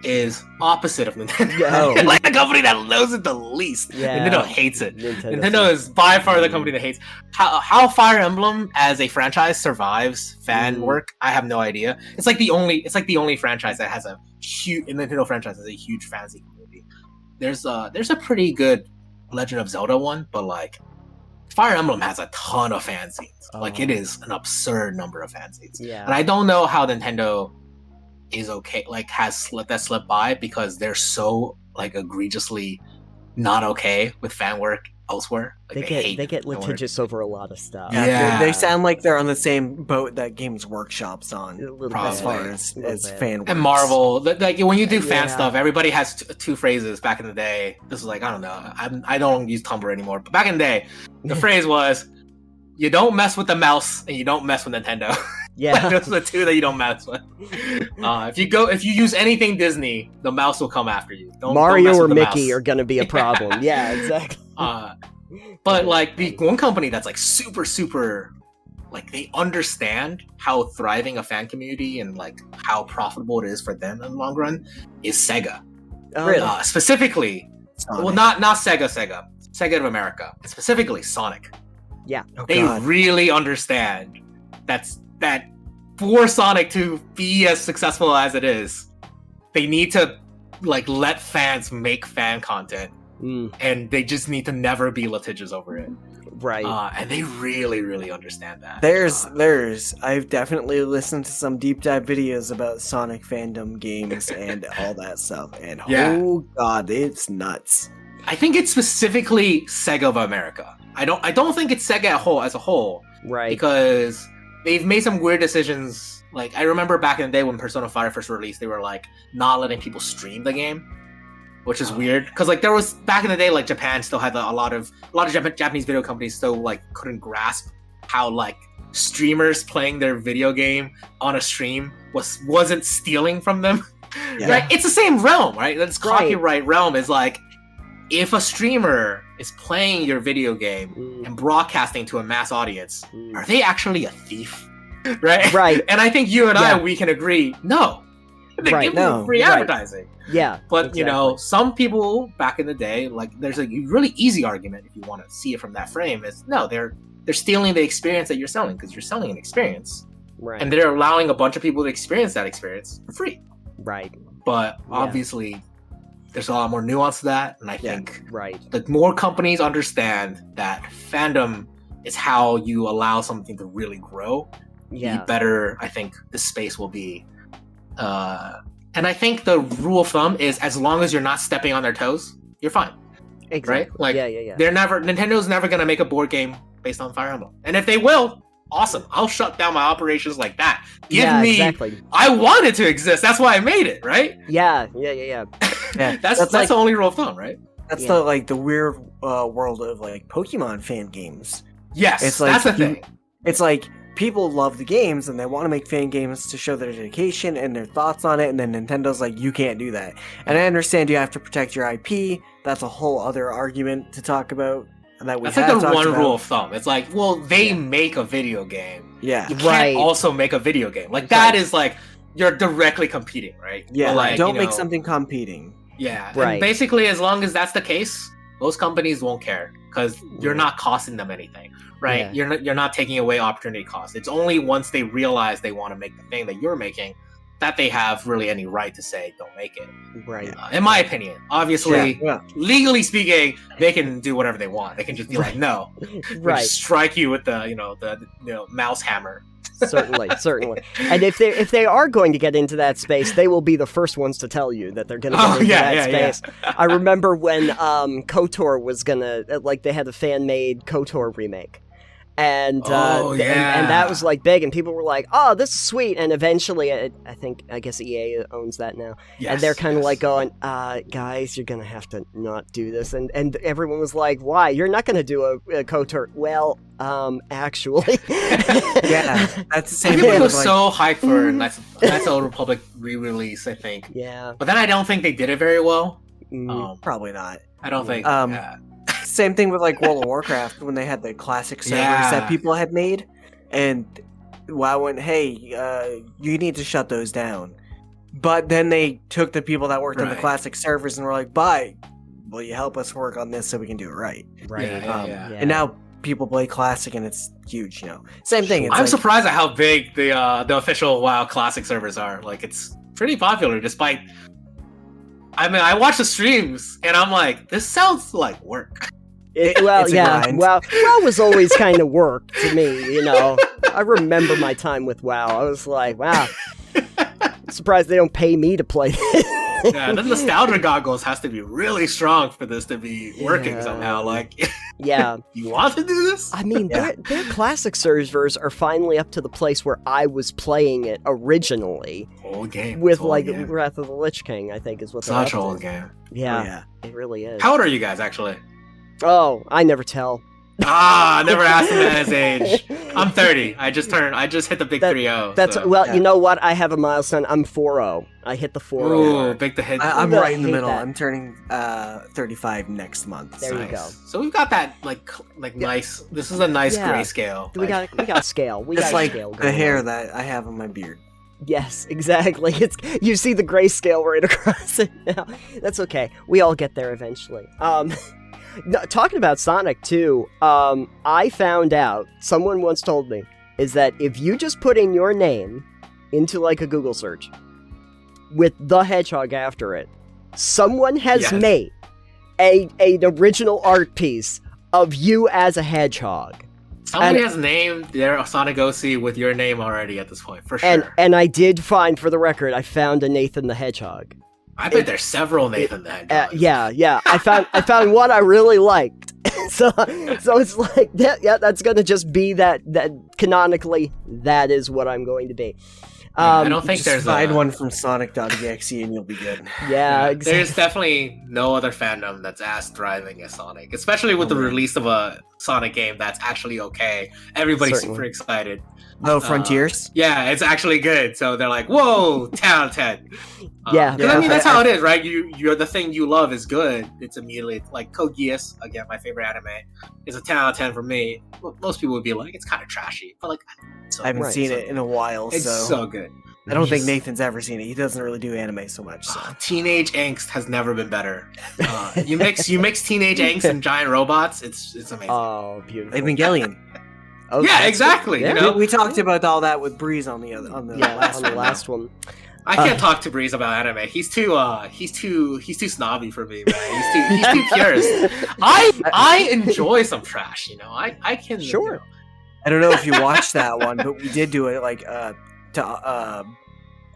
is opposite of Nintendo. Yeah. Like the company that knows it the least. Yeah. Nintendo hates it. Nintendo Nintendo is by far the company that hates how Fire Emblem as a franchise survives fan work. I have no idea. It's like the only franchise that has a huge Nintendo franchise has a huge fantasy community. There's a pretty good Legend of Zelda one, but like Fire Emblem has a ton of fan scenes. Like it is an absurd number of fan scenes. Yeah. And I don't know how Nintendo is okay, like has let that slip by because they're so like egregiously not okay with fan work elsewhere. Like, they get litigious over a lot of stuff. Yeah. They sound like they're on the same boat that Games Workshop's on, A little Probably. as far as fan works. And Marvel, like when you do fan Yeah. stuff, everybody has two phrases. Back in the day, this was like I don't know, I don't use Tumblr anymore, but back in the day, the phrase was, "You don't mess with the mouse, and you don't mess with Nintendo." Yeah. Those are the two that you don't mess with. If you use anything Disney, the mouse will come after you. Don't Mario mess or with the Mickey mouse. are going to be a problem. Yeah, exactly. But like the one company that's like super like they understand how thriving a fan community and like how profitable it is for them in the long run is Sega. Really? Specifically, Sonic. well, not Sega of America, specifically Sonic. Yeah. Oh, They God. really understand that for Sonic to be as successful as it is, they need to like let fans make fan content, and they just need to never be litigious over it. Right. And they really understand that. I've definitely listened to some deep dive videos about Sonic fandom games and all that stuff, and Yeah. oh God, it's nuts. I think it's specifically Sega of America. I don't think it's Sega as a whole, right. because they've made some weird decisions. Like I remember back in the day when Persona 5 first released, they were like not letting people stream the game, which is weird. Because like there was back in the day, like Japan still had a lot of Japanese video companies still like couldn't grasp how like streamers playing their video game on a stream wasn't stealing from them. Yeah. Right? It's the same realm, right? This Right. copyright realm is like if a streamer is playing your video game and broadcasting to a mass audience, are they actually a thief? Right? Right. And I think you and we can agree, no. They Right, give no, you free right. advertising. Yeah. But, you know, some people back in the day, like there's a really easy argument if you want to see it from that frame is, no, they're stealing the experience that you're selling because you're selling an experience. Right. And they're allowing a bunch of people to experience that experience for free. Right. But obviously, there's a lot more nuance to that, and I think Right. the more companies understand that fandom is how you allow something to really grow, Yeah. the better I think the space will be. And I think the rule of thumb is as long as you're not stepping on their toes, you're fine. Exactly. Right? Like, yeah. Nintendo's never gonna make a board game based on Fire Emblem, and if they will, awesome. I'll shut down my operations like that. Give me. Exactly. I want it to exist. That's why I made it, right? Yeah. Yeah, That's like- the only rule of thumb, right? that's Yeah. the weird world of like Pokemon fan games. Yes, It's like that's the you- thing. It's like people love the games and they want to make fan games to show their dedication and their thoughts on it, and then Nintendo's like, you can't do that. And I understand you have to protect your IP. That's a whole other argument to talk about. That we That's have like the talked one about. rule of thumb. It's like, well, they make a video game. Yeah. You can't Right. also make a video game. Like that is like you're directly competing, right? Yeah, But, like, don't you make know, something competing. Yeah, Right. And basically, as long as that's the case, most companies won't care because you're not costing them anything, right? Yeah. You're not taking away opportunity costs. It's only once they realize they want to make the thing that you're making that they have really any right to say don't make it. Right. In my opinion, obviously, Yeah. legally speaking, they can do whatever they want. They can just be like, no, Right. just strike you with the mouse hammer. Certainly. And if they are going to get into that space, they will be the first ones to tell you that they're going to get into that space. I remember when KOTOR was gonna they had a fan made KOTOR remake. And and that was like big, and people were like, "Oh, this is sweet." And eventually, I guess EA owns that now, and they're kind of like going, "Guys, you're gonna have to not do this." And everyone was like, "Why? You're not gonna do a KOTOR?" Well, actually, Yeah, that's the same People thing. were with, like, so hyped for Knights Old Republic re-release, I think. yeah, But then I don't think they did it very well. probably not. I don't think. Same thing with like World of Warcraft when they had the classic servers Yeah. that people had made, and WoW went, hey, you need to shut those down. But then they took the people that worked on the Right. classic servers and were like, bye, will you help us work on this so we can do it right? Right. Yeah. And now people play classic and it's huge, you know. Same thing. It's I'm like, surprised at how big the official WoW Classic servers are. Like, it's pretty popular, despite. I mean, I watch the streams and I'm like, this sounds like work. Well, It's a yeah. grind. WoW was always kind of work to me. You know, I remember my time with WoW. I was like, wow. Surprised they don't pay me to play this. Yeah, the nostalgia goggles has to be really strong for this to be working Yeah. somehow. Like, Yeah. you want to do this? I mean, Yeah. their classic servers are finally up to the place where I was playing it originally Old game. with It's old like game. Wrath of the Lich King, I think is what they're Such up to. old game. Yeah, yeah. it really is. How old are you guys actually? Oh, I never tell. I never asked him at his age. I'm 30. I just hit the big That- 3-0. That's so. well, yeah. you know what? I have a milestone. I'm 4-0. I hit the 4-0. Ooh, mark. big to hit. I'm I right in the hate middle. that. I'm turning 35 next month. There so. you go. So we've got that like nice. This is a nice Yeah. grayscale. We got scale. We It's got like scale. the going hair on. that I have on my beard. Yes, exactly. It's you see the grayscale right across it now. That's okay. We all get there eventually. No, talking about Sonic too. I found out someone once told me is that if you just put in your name into like a Google search with the hedgehog after it, someone has Yes. made an original art piece of you as a hedgehog. Somebody and- has named their Sonic OC with your name already at this point, for sure. And I did find, for the record, I found a Nathan the Hedgehog. I bet there's several Nathan then. Yeah. I found one I really liked. so it's like yeah, that's gonna just be that canonically that is what I'm going to be. I don't think Just there's find one from Sonic.exe and you'll be good. Yeah, exactly. There's definitely no other fandom that's as thriving as Sonic, especially with the Oh, yeah. release of a Sonic game that's actually okay. Everybody's Certainly. super excited. Oh, Frontiers? Yeah, it's actually good. So they're like, "Whoa, 10 out of 10." Yeah. 'Cause I mean, that's I- how it is, right? You're the thing you love is good. It's immediately like Code Geass, again, my favorite anime, is a 10 out of 10 for me. Well, most people would be like, it's kind of trashy, but like, it's so I haven't Right, seen so it in a while, It's so so good. I don't think He's- Nathan's ever seen it. He doesn't really do anime so much. So. Teenage angst has never been better. You mix teenage angst and giant robots. It's amazing. Oh, beautiful. Evangelion. Oh, yeah, that's exactly. good. You Yeah. know, We talked about all that with Breeze on the last on the one. last one. I can't talk to Breeze about anime. He's too snobby for me, man. He's too purist. I enjoy some trash. You know, I can Sure. you know. I don't know if you watched that one, but we did do it like to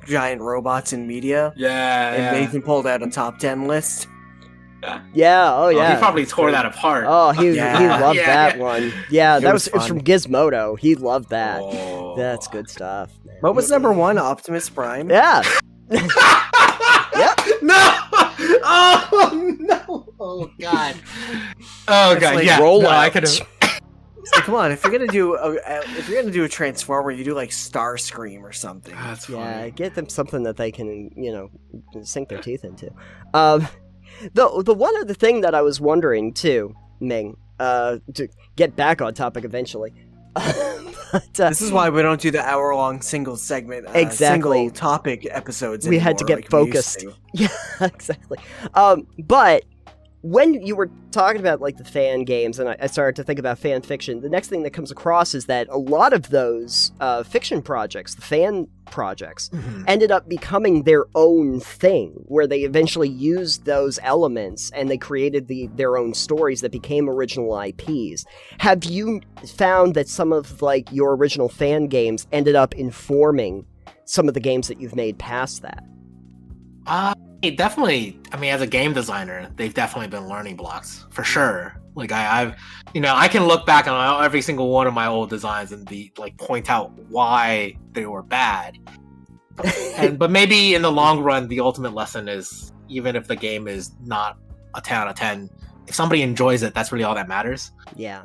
giant robots in media. Yeah, And yeah. Nathan pulled out a top 10 list. Yeah. Oh, yeah. He probably tore that apart. Oh, he Yeah. loved Yeah, that yeah. one. Yeah, It that was was it's fun. from Gizmodo. He loved that. Oh. That's good stuff. Man. What was number 1? Optimus Prime? Yeah. No! Oh no! Oh god! Oh It's god! like Yeah, roll no, I out. could have. So come on, if you're gonna do a Transformer, you do like Starscream or something. That's Yeah, funny. get them something that they can, sink their teeth into. The one other thing that I was wondering too, Ming, to get back on topic eventually. but, This is why we don't do the hour-long single segment, Exactly. single topic episodes. We had to anymore get like we used focused. to. Yeah, exactly. But when you were talking about like the fan games, and I started to think about fan fiction, the next thing that comes across is that a lot of those fiction projects, the fan projects, ended up becoming their own thing, where they eventually used those elements and they created their own stories that became original IPs. Have you found that some of like your original fan games ended up informing some of the games that you've made past that? It definitely. I mean, as a game designer, they've definitely been learning blocks for sure. Like I've, I can look back on every single one of my old designs and point out why they were bad. But maybe in the long run, the ultimate lesson is even if the game is not a 10 out of 10, if somebody enjoys it, that's really all that matters. Yeah.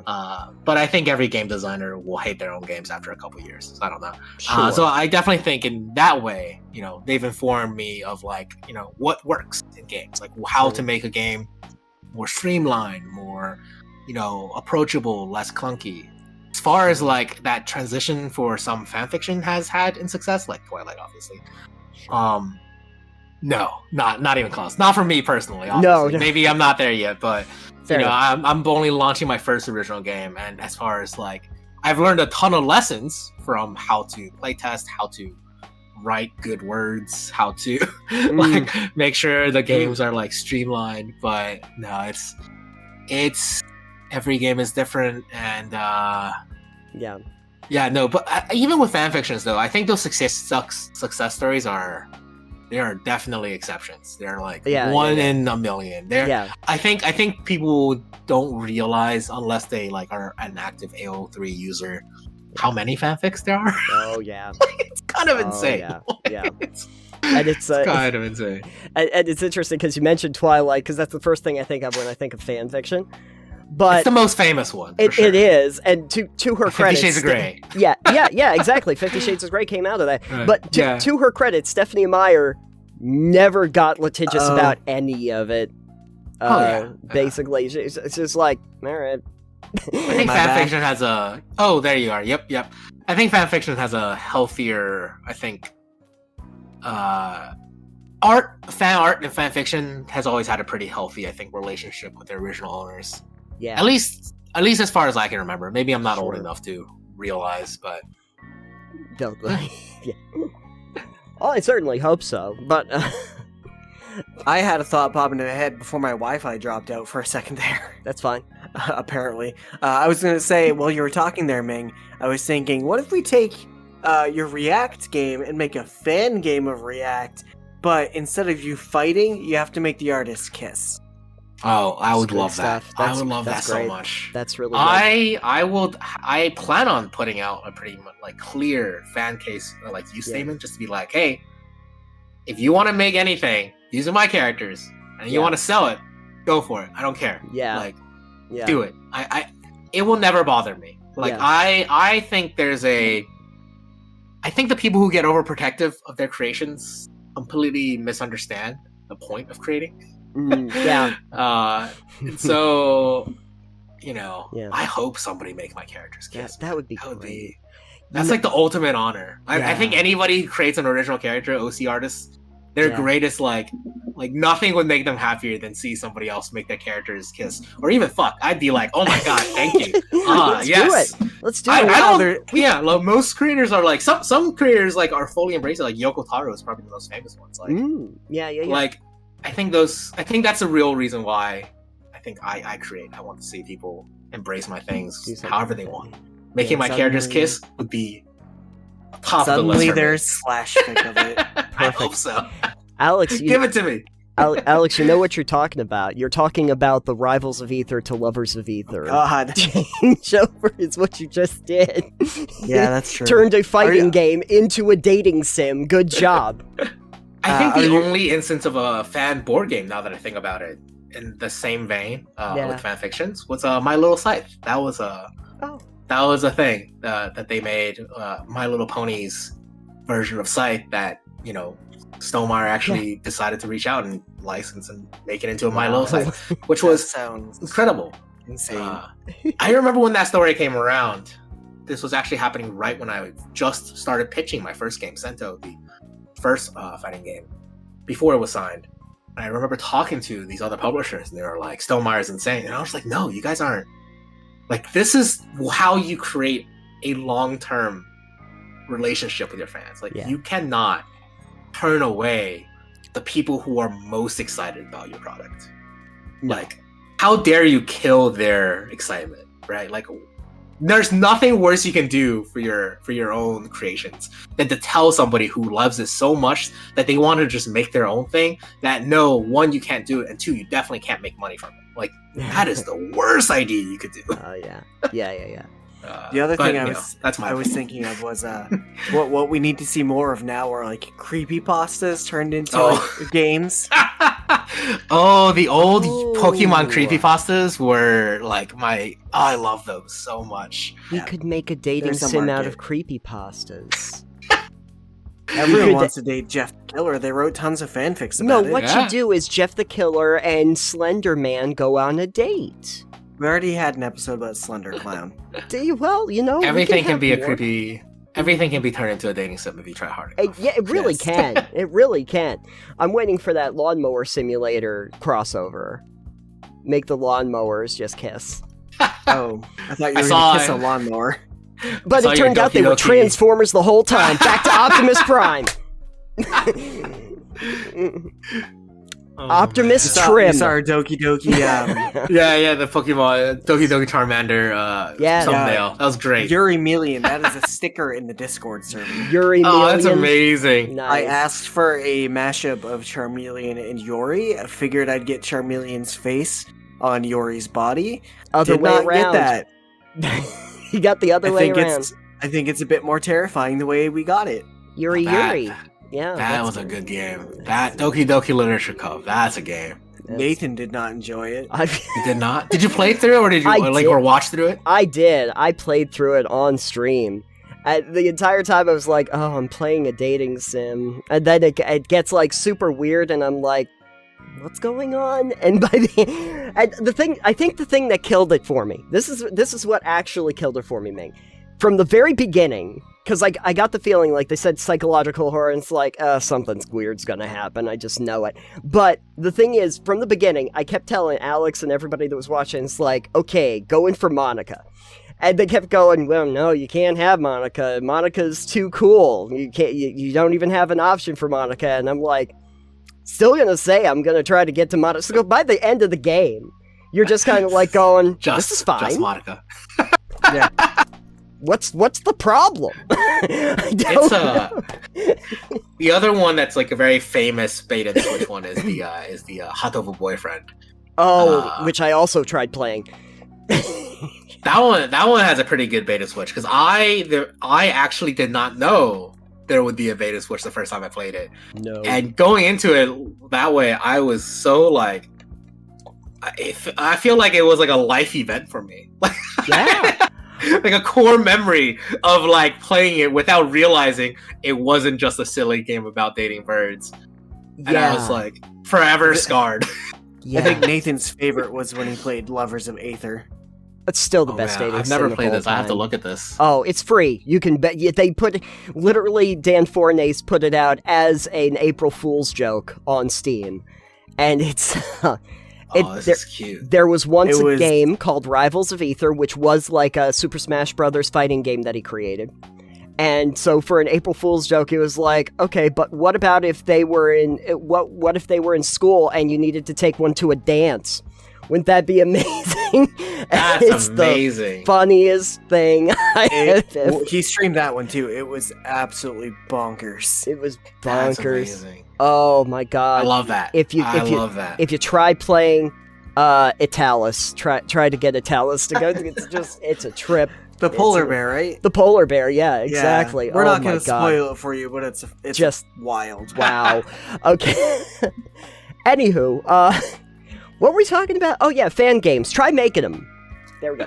But I think every game designer will hate their own games after a couple years. So I don't know. Sure. So I definitely think in that way, they've informed me of what works in games, like how to make a game more streamlined, more, approachable, less clunky. far as like that transition for some fanfiction has had in success, like Twilight, obviously. No, not even close. Not for me personally. Obviously. No. Maybe I'm not there yet, but Fair enough. I'm only launching my first original game, and as far as like, I've learned a ton of lessons from how to playtest, how to write good words, how to like make sure the games are like streamlined. But no, it's every game is different, and no. But even with fanfictions, though, I think those success stories are definitely exceptions. They're like one in a million. I think people don't realize, unless they like are an active AO3 user, how many fanfics there are. Oh yeah. It's kind of insane. Yeah. And it's kind of insane. And it's interesting because you mentioned Twilight, because that's the first thing I think of when I think of fan fiction. But it's the most famous one. It is, and to her credit, 50 Shades of Grey. Yeah, exactly. 50 Shades of Grey came out of that. Right. But to her credit, Stephanie Meyer never got litigious about any of it. Basically, it's just like, all right. I think fanfiction has a. Oh, there you are. Yep. I think fanfiction has a healthier. I think. Fan art and fanfiction has always had a pretty healthy, I think, relationship with their original owners. Yeah. At least as far as I can remember. Maybe I'm not old enough to realize, but. Don't. Yeah. Well, I certainly hope so, but. I had a thought pop into my head before my Wi-Fi dropped out for a second there. That's fine. Apparently. I was going to say, while you were talking there, Ming, I was thinking, what if we take your ReAct game and make a fan game of ReAct, but instead of you fighting, you have to make the artist kiss? Oh, I would love that. I would love that great. so much. That's really good. I plan on putting out a pretty like clear fan case like use statement, just to be like, hey, if you want to make anything using my characters and you want to sell it, go for it. I don't care. Do it. It will never bother me. Like I think the people who get overprotective of their creations completely misunderstand the point of creating. So I hope somebody make my characters kiss. That would be great. That's like the ultimate honor. I think anybody who creates an original character, OC artists, their greatest like nothing would make them happier than see somebody else make their characters kiss or even fuck. I'd be like, oh my god, thank you. Let's do it. Let's do it. Like, most creators are like some creators like are fully embraced it. Like Yoko Taro is probably the most famous ones. Like Like I think that's a real reason why I think I create. I want to see people embrace my things however they want. Making my characters kiss would be top of the list. Suddenly there's slash fic of it. I hope so. Alex, give it to me. Alex, you know what you're talking about. You're talking about the Rivals of Ether to Lovers of Ether. God. Change over is what you just did. Yeah, that's true. Turned a fighting game into a dating sim. Good job. I think the only instance of a fan board game, now that I think about it, in the same vein with fanfictions, was My Little Scythe. That was a thing that they made. My Little Pony's version of Scythe that Stonemaier actually decided to reach out and license and make it into a My Little Scythe, which was incredible. Insane. I remember when that story came around. This was actually happening right when I just started pitching my first game, Sento, the first fighting game, before it was signed. And I remember talking to these other publishers, and they were like, Stonemeier's insane. And I was like, no, you guys aren't. Like, this is how you create a long-term relationship with your fans. Like, you cannot turn away the people who are most excited about your product. Like, how dare you kill their excitement, right? Like, there's nothing worse you can do for your own creations than to tell somebody who loves it so much that they want to just make their own thing that no, one, you can't do it, and two, you definitely can't make money from it. Like, that is the worst idea you could do. Oh yeah. The other thing I was thinking of was what we need to see more of now are like creepypastas turned into like, games. The old Pokemon creepypastas were like I love those so much. We could make a dating sim out of creepypastas. Everyone wants to date Jeff the Killer. They wrote tons of fanfics about it. No, what you do is Jeff the Killer and Slender Man go on a date. We already had an episode about Slender Clown. Well, you know, Everything can be a more. creepy. Everything can be turned into a dating sim if you try hard enough. Yeah, it really Yes. can. It really can. I'm waiting for that lawnmower simulator crossover. Make the lawnmowers just kiss. Oh, I thought you I were saw going to kiss it. a lawnmower. But saw it your turned out they Doki were Doki. Transformers the whole time. Back to Optimus Prime. Optimus You saw Trim. our Doki Doki. Yeah, the Pokemon Doki Doki Charmander Yeah. thumbnail. That was great. Yuri Million. That is a sticker in the Discord server. Yuri Oh, that's Million. amazing. Nice. I asked for a mashup of Charmeleon and Yuri. I figured I'd get Charmeleon's face on Yuri's body. Other Did way not around. get that. You got the other way around. I think it's a bit more terrifying the way we got it. Yuri. Yeah. That that's was a good game. That Doki Doki Literature Cup. That's a game. Nathan did not enjoy it. You did not? Did you play through it, or did you or watch through it? I did. I played through it on stream. The entire time I was like, oh, I'm playing a dating sim. And then it gets like super weird and I'm like, what's going on? And by I think the thing that killed it for me, this is what actually killed it for me, Ming. From the very beginning, because like I got the feeling like they said psychological horror and it's like, something's weird's gonna happen. I just know it. But the thing is, from the beginning, I kept telling Alex and everybody that was watching, it's like, okay, go in for Monica. And they kept going, well, no, you can't have Monica. Monica's too cool. You don't even have an option for Monica. And I'm like, still gonna say I'm gonna try to get to Monica. So by the end of the game, you're just kind of like going, this is fine. Just Monica. Yeah. What's the problem? I don't know. The other one that's like a very famous beta Switch one is the Hatobu Boyfriend. Oh, which I also tried playing. That one has a pretty good beta Switch because I actually did not know there would be a beta Switch the first time I played it. No. And going into it that way, I was so like, I feel like it was like a life event for me. Yeah. Like a core memory of like playing it without realizing it wasn't just a silly game about dating birds. And I was like forever scarred. Yeah. I think Nathan's favorite was when he played Lovers of Aether. It's still the best dating I've sim never of played all this. I have to time. look at this. Oh, it's free. You can bet. They put literally Dan Fornace put it out as an April Fool's joke on Steam, and it's. This is cute. There was once a game called Rivals of Aether, which was like a Super Smash Brothers fighting game that he created. And so for an April Fool's joke, it was like, okay, but what about if they were in what if they were in school and you needed to take one to a dance? Wouldn't that be amazing? That's it's amazing. The funniest thing He streamed that one too. It was absolutely bonkers. It was That's bonkers. amazing. Oh my god! I love that. Love that. If you try playing Italis, try to get Italis to go. It's a trip. The polar bear, right? The polar bear, yeah, exactly. We're not going to spoil it for you, but it's just wild. Wow. Okay. Anywho, what were we talking about? Oh yeah, fan games. Try making them. There we go.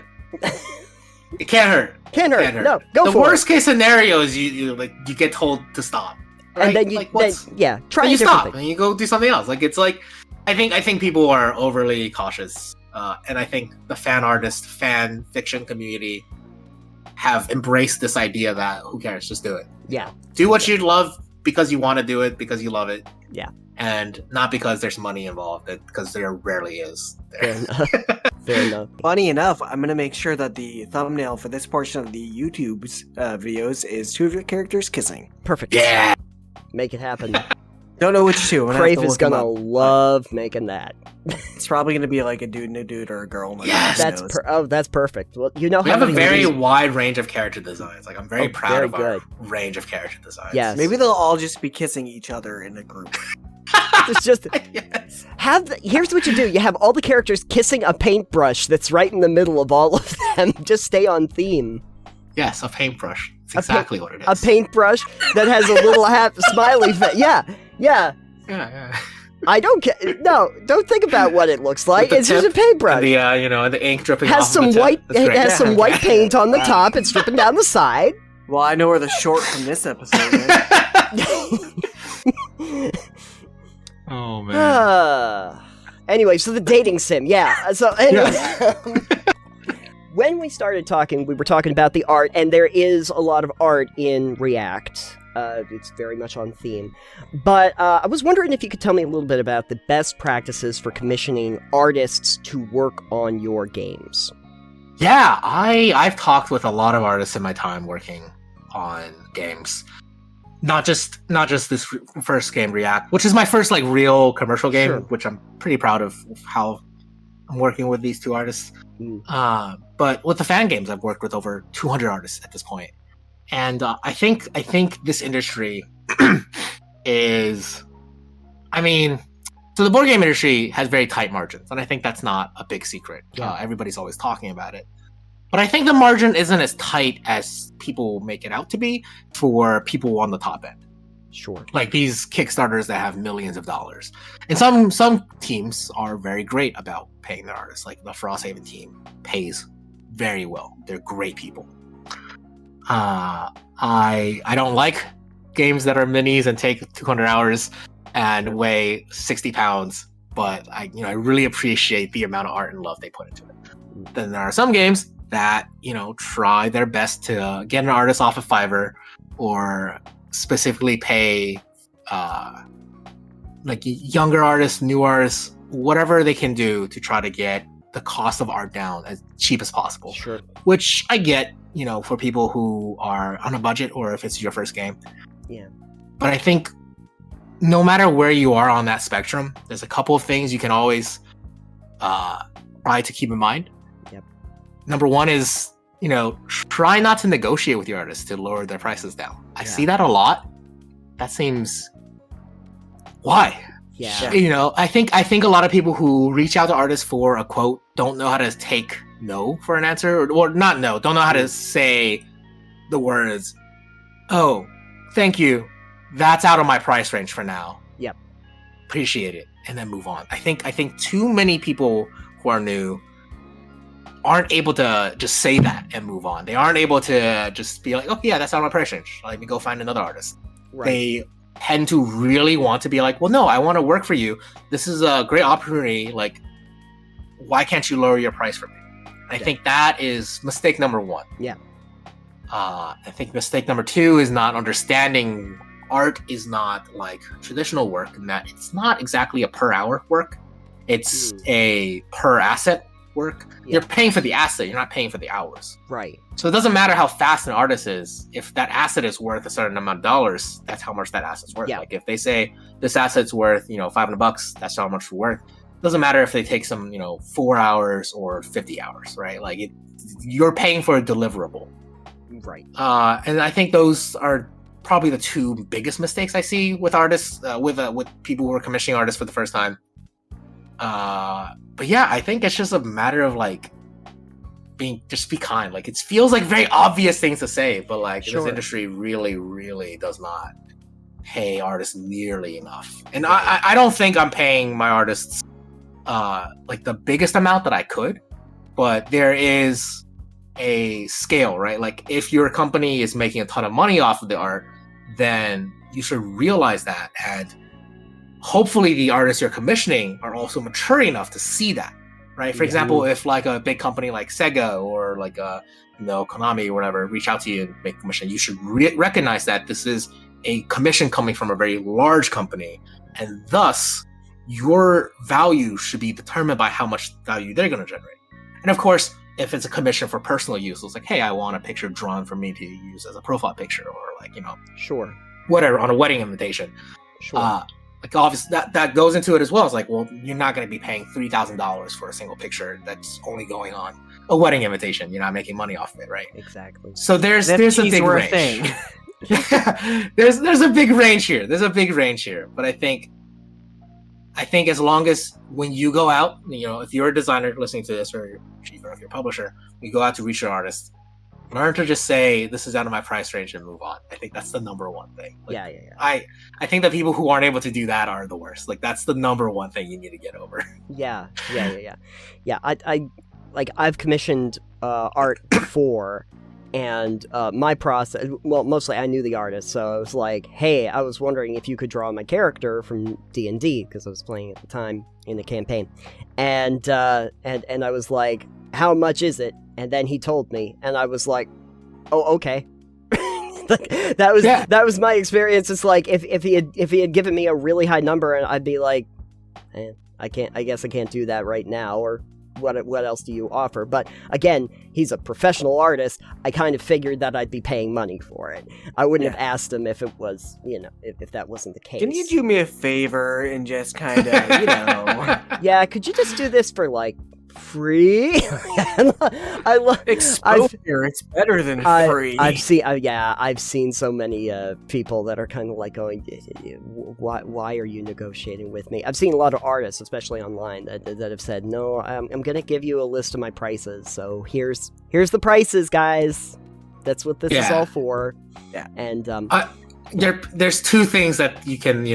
It can't hurt. Can't hurt. Can't hurt. No, go the for it. The worst case scenario is you get told to stop. Right? And then you try then a you different stop thing. and you go do something else. Like it's like I think people are overly cautious, and I think the fan fiction community have embraced this idea that who cares, just do it. Yeah. Do what you love because you want to do it because you love it. Yeah. And not because there's money involved, because there rarely is. Fair enough. Fair enough. Funny enough, I'm going to make sure that the thumbnail for this portion of the YouTube's videos is two of your characters kissing. Perfect. Yeah. Make it happen. Don't know which two. Crave is gonna love making that. It's probably going to be like a dude and a dude or a girl and a Yes. girl. That's perfect. Well, you know We how have a many very movies- wide range of character designs. Like I'm very proud very of our range of character designs. Yes. Maybe they'll all just be kissing each other in a group. It's just Yes. here's what you do. You have all the characters kissing a paintbrush that's right in the middle of all of them. Just stay on theme. Yes, a paintbrush. It's exactly what it is. A paintbrush that has a little smiley face. Yeah. Yeah. I don't care. No, don't think about what it looks like. With It's the just a tip paintbrush. And the ink dripping Has off some of the tip. white. That's It great. has some white paint on the top. It's dripping down the side. Well, I know where the short from this episode is. Oh man. Anyway, so the dating sim, yeah. So anyway, when we started talking, we were talking about the art, and there is a lot of art in ReAct. It's very much on theme. But I was wondering if you could tell me a little bit about the best practices for commissioning artists to work on your games. Yeah, I've talked with a lot of artists in my time working on games. Not just this first game, ReAct, which is my first like real commercial game, Sure. which I'm pretty proud of how I'm working with these two artists. But with the fan games, I've worked with over 200 artists at this point. And I think this industry is, I mean, so the board game industry has very tight margins, and I think that's not a big secret. Yeah. Everybody's always talking about it. But I think the margin isn't as tight as people make it out to be for people on the top end. Sure. Like these Kickstarters that have millions of dollars. And some teams are very great about paying their artists. Like the Frosthaven team pays very well. They're great people. I don't like games that are minis and take 200 hours and weigh 60 pounds, but I really appreciate the amount of art and love they put into it. Then there are some games that, try their best to get an artist off of Fiverr or specifically pay like younger artists, new artists, whatever they can do to try to get the cost of art down as cheap as possible. Sure. Which I get, for people who are on a budget or if it's your first game. Yeah. But I think no matter where you are on that spectrum, there's a couple of things you can always try to keep in mind. Yep. Number one is, try not to negotiate with your artists to lower their prices down. I see that a lot. That seems... Why? Yeah. I think a lot of people who reach out to artists for a quote don't know how to take no for an answer, or not no, don't know how to say the words, "Oh, thank you. That's out of my price range for now. Yep. Appreciate it," and then move on. I think too many people who are new aren't able to just say that and move on. They aren't able to just be like, "Oh yeah, that's out of my price range. Let me go find another artist." Right. They tend to really want to be like, well, no, I want to work for you. This is a great opportunity. Like, why can't you lower your price for me? I think that is mistake number one. Yeah. I think mistake number two is not understanding art is not like traditional work, and that it's not exactly a per hour work. It's a per asset work. Yeah. You're paying for the asset. You're not paying for the hours. Right. So it doesn't matter how fast an artist is. If that asset is worth a certain amount of dollars, that's how much that asset's worth. Yeah. Like if they say this asset's worth, $500, that's how much it's worth. It doesn't matter if they take some, 4 hours or 50 hours, right? Like you're paying for a deliverable. Right. And I think those are probably the two biggest mistakes I see with artists, with people who are commissioning artists for the first time. But yeah, I think it's just a matter of like be kind. Like it feels like very obvious things to say, but like Sure. this industry really, really does not pay artists nearly enough. And I don't think I'm paying my artists like the biggest amount that I could, but there is a scale, right? Like if your company is making a ton of money off of the art, then you should realize that, and hopefully the artists you're commissioning are also mature enough to see that, right? For example, if like a big company like Sega or like Konami or whatever reach out to you and make a commission, you should recognize that this is a commission coming from a very large company, and thus your value should be determined by how much value they're going to generate. And of course, if it's a commission for personal use, it's like, hey, I want a picture drawn for me to use as a profile picture, or like, Sure. whatever, on a wedding invitation. Sure. Like obviously that goes into it as well. It's like, well, you're not going to be paying $3,000 for a single picture that's only going on a wedding invitation. You're not making money off of it, right? Exactly. So there's a big range. Thing. there's a big range here. But I think as long as when you go out, if you're a designer listening to this, or if you're a publisher, you go out to reach your artist, learn to just say, this is out of my price range, and move on. I think that's the number one thing. Like, Yeah. I think that people who aren't able to do that are the worst. Like that's the number one thing you need to get over. Yeah. I've commissioned art before, And my process, well, mostly I knew the artist, so I was like, hey, I was wondering if you could draw my character from D&D, because I was playing at the time in the campaign. And I was like, how much is it? And then he told me, and I was like, oh, okay. That was my experience. It's like, if he had given me a really high number, and I'd be like, I guess I can't do that right now, or what else do you offer? But again, he's a professional artist. I kind of figured that I'd be paying money for it. I wouldn't have asked him if it was, if that wasn't the case. Can you do me a favor and just kind of, Yeah, could you just do this for like free? I love exposure. It's better than free. I've seen so many people that are kind of like going, why are you negotiating with me? I've seen a lot of artists, especially online, that have said, no, I'm gonna give you a list of my prices. So here's the prices, guys. That's what this is all for. Yeah. And there's two things that you can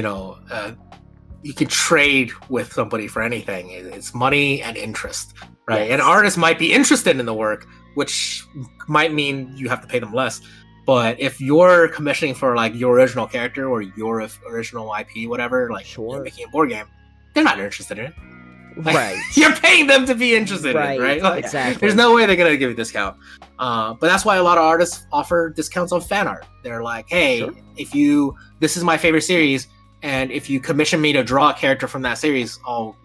you could trade with somebody for anything. It's money and interest, right? Yes. An artist might be interested in the work, which might mean you have to pay them less. But if you're commissioning for like your original character or your original IP, whatever, like you're making a board game, they're not interested in it. Like, right. You're paying them to be interested in it, right? Like, exactly. There's no way they're going to give you a discount. But that's why a lot of artists offer discounts on fan art. They're like, hey, this is my favorite series, and if you commission me to draw a character from that series, I'll,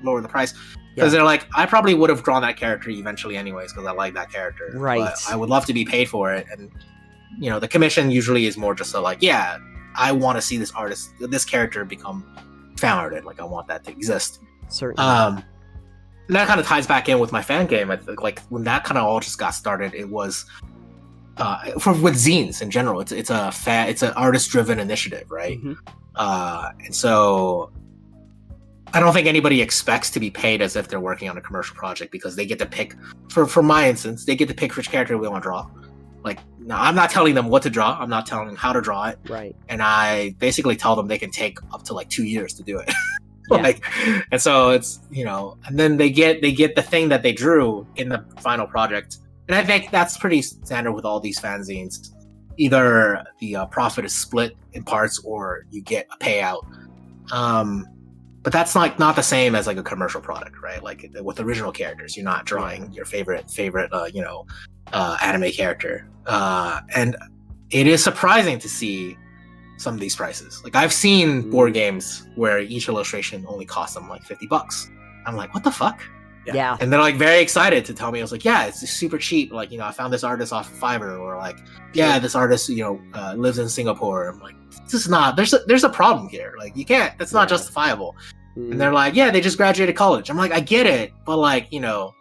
lower the price. Because they're like, I probably would have drawn that character eventually anyways, because I like that character. Right. But I would love to be paid for it. And, the commission usually is more just I want to see this character become fan arted. Like, I want that to exist. Certainly. And that kind of ties back in with my fan game. I think, like, when that kind of all just got started, it was with zines in general. It's an artist driven initiative, right? Mm-hmm. And so I don't think anybody expects to be paid as if they're working on a commercial project, because they get to pick. For my instance, they get to pick which character we want to draw. Like, now I'm not telling them what to draw. I'm not telling them how to draw it. Right. And I basically tell them they can take up to like 2 years to do it. Yeah. And so it's, and then they get the thing that they drew in the final project. And I think that's pretty standard with all these fanzines. Either the profit is split in parts, or you get a payout. But that's like not the same as like a commercial product, right? Like with original characters, you're not drawing your favorite anime character. And it is surprising to see some of these prices. Like, I've seen board games where each illustration only costs them like $50. I'm like, what the fuck? Yeah. And they're like very excited to tell me. I was like, yeah, it's super cheap. Like, I found this artist off Fiverr, or like, yeah, this artist, lives in Singapore. I'm like, this is not, there's a problem here. Like, you can't, that's not justifiable. Mm. And they're like, yeah, they just graduated college. I'm like, I get it. But like, 1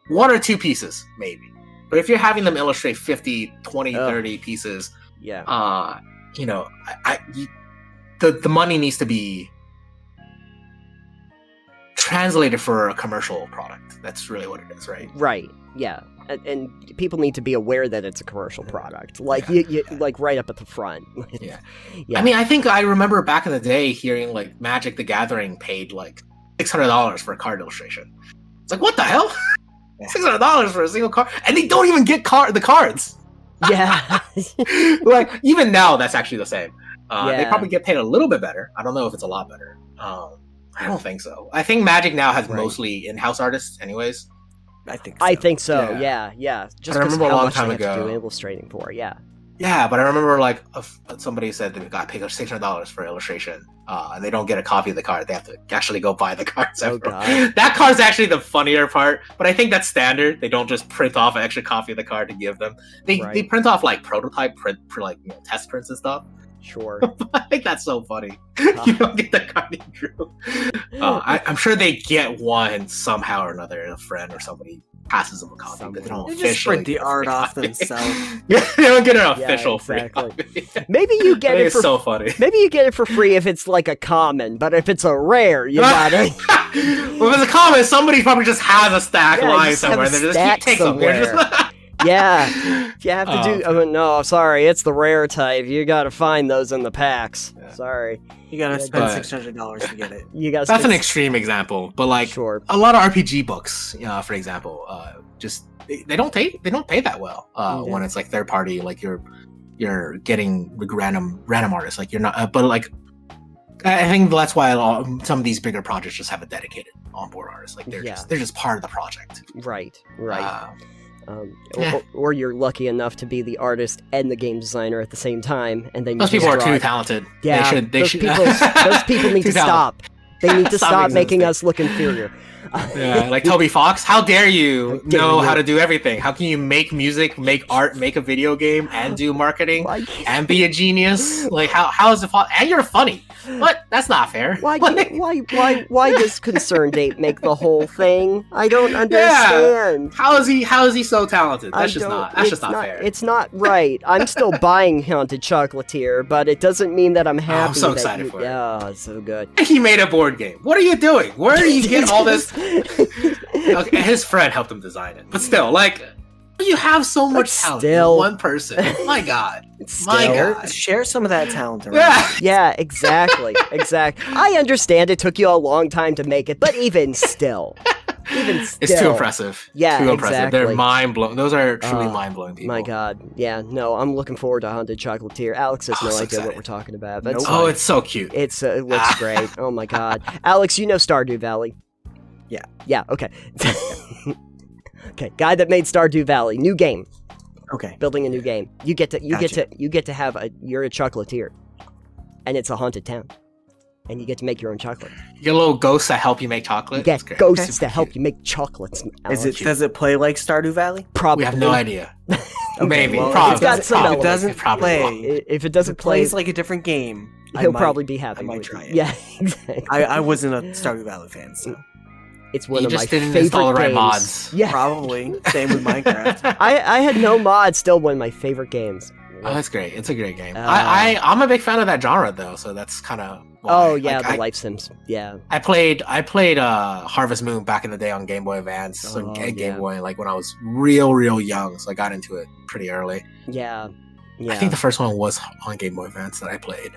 or 2 pieces, maybe. But if you're having them illustrate 50, 20, 30 pieces, the money needs to be translated for a commercial product. That's really what it is, right? Right. Yeah. And people need to be aware that it's a commercial product. Like you like right up at the front. Yeah. I mean, I think I remember back in the day hearing like Magic the Gathering paid like $600 for a card illustration. It's like, what the hell? $600 for a single card, and they don't even get the cards. Yeah. Like, even now, that's actually the same. They probably get paid a little bit better. I don't know if it's a lot better. I don't think so. I think Magic now has mostly in-house artists anyways. I think so. Yeah. Just I remember a long time they ago have to do illustrating for. Yeah. Yeah, but I remember like somebody said they got paid $600 for illustration, and they don't get a copy of the card. They have to actually go buy the cards. Oh, God. That card's actually the funnier part, but I think that's standard. They don't just print off an extra copy of the card to give them. They print off like prototype print for like test prints and stuff. Sure. I think that's so funny. You don't get the card you drew. I'm sure they get one somehow or another. A friend or somebody passes them a copy, but they don't officially just print the art off themselves. Yeah, they don't get an official free copy. Maybe you get it for so funny. Maybe you get it for free if it's like a common, but if it's a rare, you got it. Well, if it's a common, somebody probably just has a stack lying somewhere, and they just take them. Yeah, you have to do. Oh, no, sorry, it's the rare type. You got to find those in the packs. Yeah. Sorry, you got to spend $600 to get it. You got. That's an extreme example, but like a lot of RPG books, for example, just they don't pay that well when it's like third party, like you're getting like random artists, like you're not but like I think that's why some of these bigger projects just have a dedicated onboard artist, like they're just part of the project. Right. Or you're lucky enough to be the artist and the game designer at the same time, and then those people are too talented. Yeah, those people need to stop. They need to stop making us look inferior. Yeah, like Toby Fox, how dare you know how to do everything? How can you make music, make art, make a video game, and do marketing, and be a genius? Like how is it possible? And you're funny. What? That's not fair. Why does Concerned Ape make the whole thing? I don't understand. How is he so talented? That's just not fair. It's not right. I'm still buying Haunted Chocolatier, but it doesn't mean that I'm happy. I'm so excited for it. Yeah, it's so good. He made a board game. What are you doing? Where do you get all this? Okay, his friend helped him design it, but still, like, you have so much talent. Still, one person. My God. Share some of that talent around. Yeah, exactly. I understand it took you a long time to make it, but even still. It's too impressive. Yeah, too exactly. impressive. They're mind-blowing. Those are truly mind-blowing people. My God. Yeah, no, I'm looking forward to Haunted Chocolatier. Alex has no idea what we're talking about. But it's so cute. It looks great. Oh my God. Alex, you know Stardew Valley? Yeah, okay. Okay, guy that made Stardew Valley, new game. Okay. Building a new game. You get to have you're a chocolatier. And it's a haunted town. And you get to make your own chocolate. You get little ghosts that help you make chocolate. You get ghosts that help you make chocolates. Does it play like Stardew Valley? Probably. We have no idea. Maybe. Well, probably. It's got some probably. It doesn't play. If it doesn't play plays like a different game, he'll probably be happy. I might try it. Yeah, exactly. I wasn't a Stardew Valley fan, so. It's one of my favorite games. You just didn't install the right games. Mods. Yeah, probably. Same with Minecraft. I had no mods. Still one of my favorite games. Oh, that's great. It's a great game. I'm a big fan of that genre, though, so that's kind of. Oh yeah, the life sims. Yeah. I played Harvest Moon back in the day on Game Boy Advance and Game Boy, like when I was real young, so I got into it pretty early. Yeah. I think the first one was on Game Boy Advance that I played.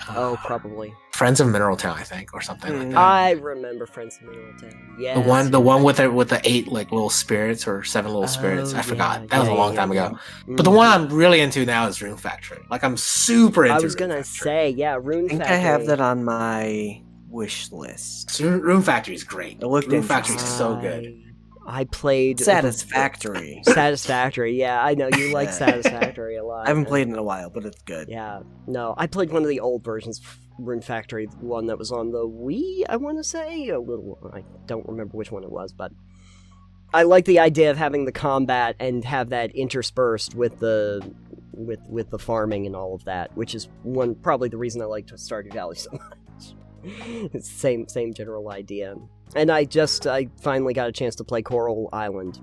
Probably. Friends of Mineral Town, I think, or something like that. I remember Friends of Mineral Town. Yeah. The one with the 8 like little spirits or 7 little spirits. I forgot. That was a long time ago. But the one I'm really into now is Rune Factory. Like I'm super into. I was gonna say, Rune Factory. I think I have that on my wish list. Rune Factory is great. Rune Factory is so good. I played Satisfactory. Satisfactory, yeah, I know you like Satisfactory a lot. I haven't played in a while, but it's good. Yeah, no, I played one of the old versions of Rune Factory, the one that was on the Wii, I want to say. I don't remember which one it was, but I like the idea of having the combat and have that interspersed with the farming and all of that, which is probably the reason I like Stardew Valley so much. It's the same general idea. And I finally got a chance to play Coral Island.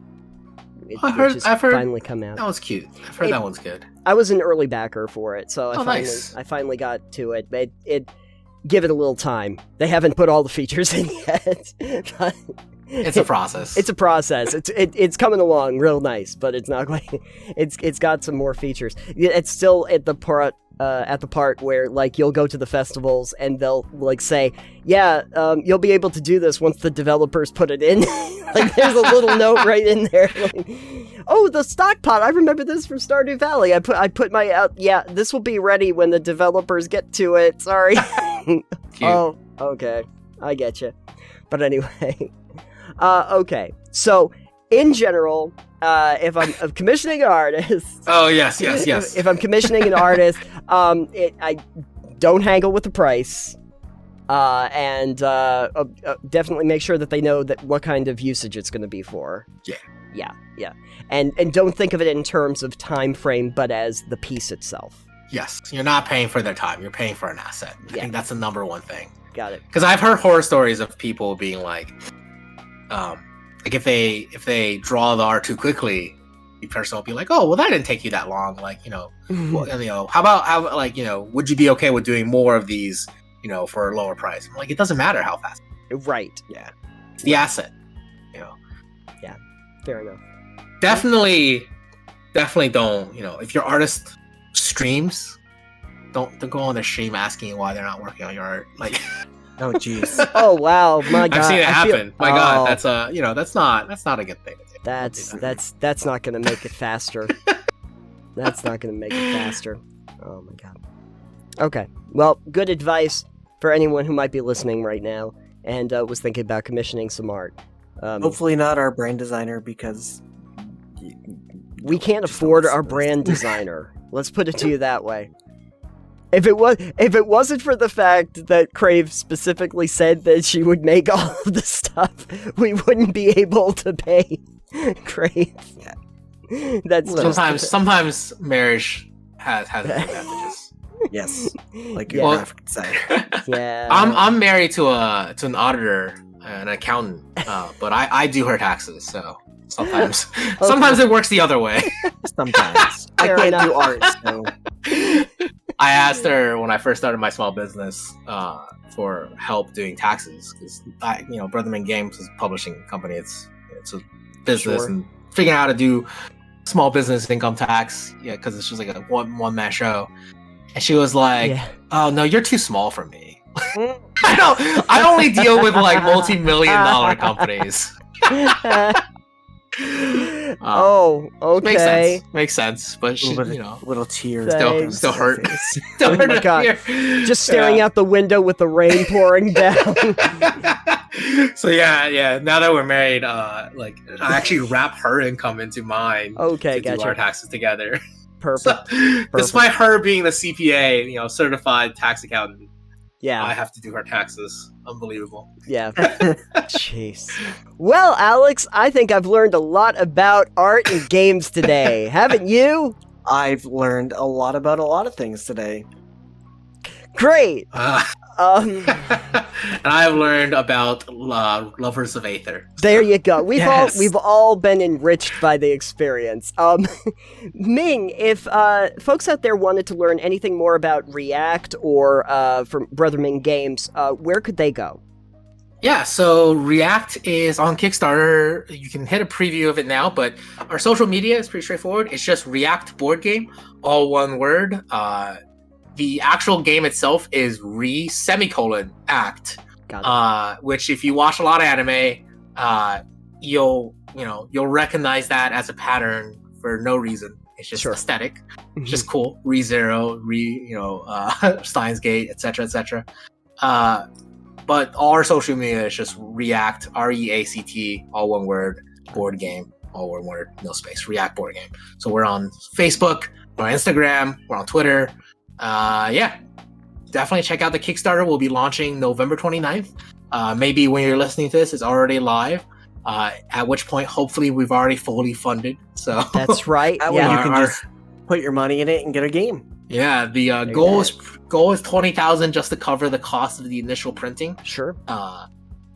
I've heard finally come out. That was cute. I've heard that one's good. I was an early backer for it, so I finally got to it. Give it a little time. They haven't put all the features in yet. But it's a process. It's a process. It's coming along real nice, but it's not quite. It's got some more features. It's still at the part where like you'll go to the festivals and they'll like say, you'll be able to do this once the developers put it in. Like there's a little note right in there. Like, oh, the stock pot. I remember this from Stardew Valley. I put my this will be ready when the developers get to it. Sorry. Oh, okay. I get you. But anyway. Okay. So, in general, if I'm commissioning an artist... Oh, yes. If I'm commissioning an artist, I don't haggle with the price. And definitely make sure that they know that what kind of usage it's going to be for. Yeah. And don't think of it in terms of time frame, but as the piece itself. Yes. You're not paying for their time. You're paying for an asset. I think that's the number one thing. Got it. Because I've heard horror stories of people being like if they draw the art too quickly, the person will be like, oh, well, that didn't take you that long. Like, how about would you be okay with doing more of these, for a lower price? I'm like, it doesn't matter how fast. Right. Yeah. It's the asset, Yeah. Fair enough. Definitely don't, if your artist streams, don't go on their stream asking why they're not working on your art. Like, oh jeez. Oh wow, my God! I've seen it happen. My God, that's that's not a good thing to do. That's not going to make it faster. That's not going to make it faster. Oh my god. Okay. Well, good advice for anyone who might be listening right now and was thinking about commissioning some art. Hopefully not our brand designer, because we can't afford our brand designer. Let's put it to you that way. If it wasn't for the fact that Crave specifically said that she would make all of the stuff, we wouldn't be able to pay Crave. That's sometimes marriage has advantages. Yes, like your graphic designer. Yeah, I'm married to an auditor, an accountant, but I do her taxes, so sometimes it works the other way. Sometimes I can't do art, so. I asked her when I first started my small business for help doing taxes, because BrotherMing Games is a publishing company. It's a business, and figuring out how to do small business income tax, because it's just like a one man show. And she was like, "Oh no, you're too small for me. I only deal with like multi-million-dollar companies." Okay. Makes sense, but little tears still hurt. Oh my god! Just staring out the window with the rain pouring down. So yeah. Now that we're married, I actually wrap her income into mine. Okay, to do our taxes together. Perfect. Despite her being the CPA, certified tax accountant, I have to do her taxes. Unbelievable. Yeah. Jeez. Well, Alex, I think I've learned a lot about art and games today. Haven't you? I've learned a lot about a lot of things today. Great. And I've learned about lovers of Aether. There you go. We've all been enriched by the experience. Ming, if folks out there wanted to learn anything more about ReAct or from BrotherMing Games, where could they go? Yeah, so ReAct is on Kickstarter. You can hit a preview of it now, but our social media is pretty straightforward. It's just ReAct board game, all one word. The actual game itself is Act, which if you watch a lot of anime, you'll recognize that as a pattern for no reason. It's just aesthetic. It's just cool. ReZero, Steins Gate, etc. But all our social media is just ReAct, ReAct, all one word, board game, all one word, no space, ReAct board game. So we're on Facebook, we're on Instagram, we're on Twitter. Definitely check out the Kickstarter. We'll be launching November 29th. Maybe when you're listening to this, it's already live. At which point, hopefully, we've already fully funded. So that's right. You can just put your money in it and get a game. Yeah, the goal is $20,000 just to cover the cost of the initial printing. Sure.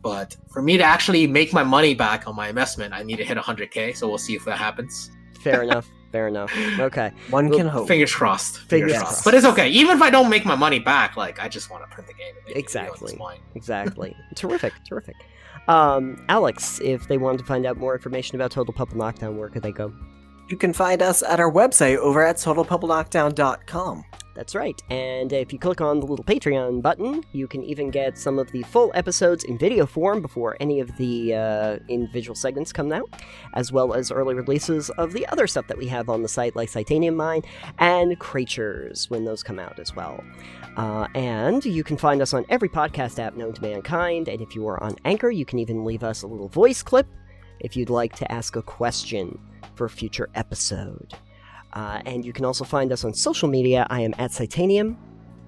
But for me to actually make my money back on my investment, I need to hit 100K. So we'll see if that happens. Fair enough. Okay. One can hope. Fingers crossed. Fingers crossed. But it's okay. Even if I don't make my money back, I just want to print the game. Exactly. Terrific. Alex, if they wanted to find out more information about Total Pebble Knockdown, where could they go? You can find us at our website over at totalpebbлекnockdown.com. That's right, and if you click on the little Patreon button, you can even get some of the full episodes in video form before any of the individual segments come out, as well as early releases of the other stuff that we have on the site, like Titanium Mine and Creatures, when those come out as well. And you can find us on every podcast app known to mankind, and if you are on Anchor, you can even leave us a little voice clip if you'd like to ask a question for a future episode. And you can also find us on social media. I am at Titanium.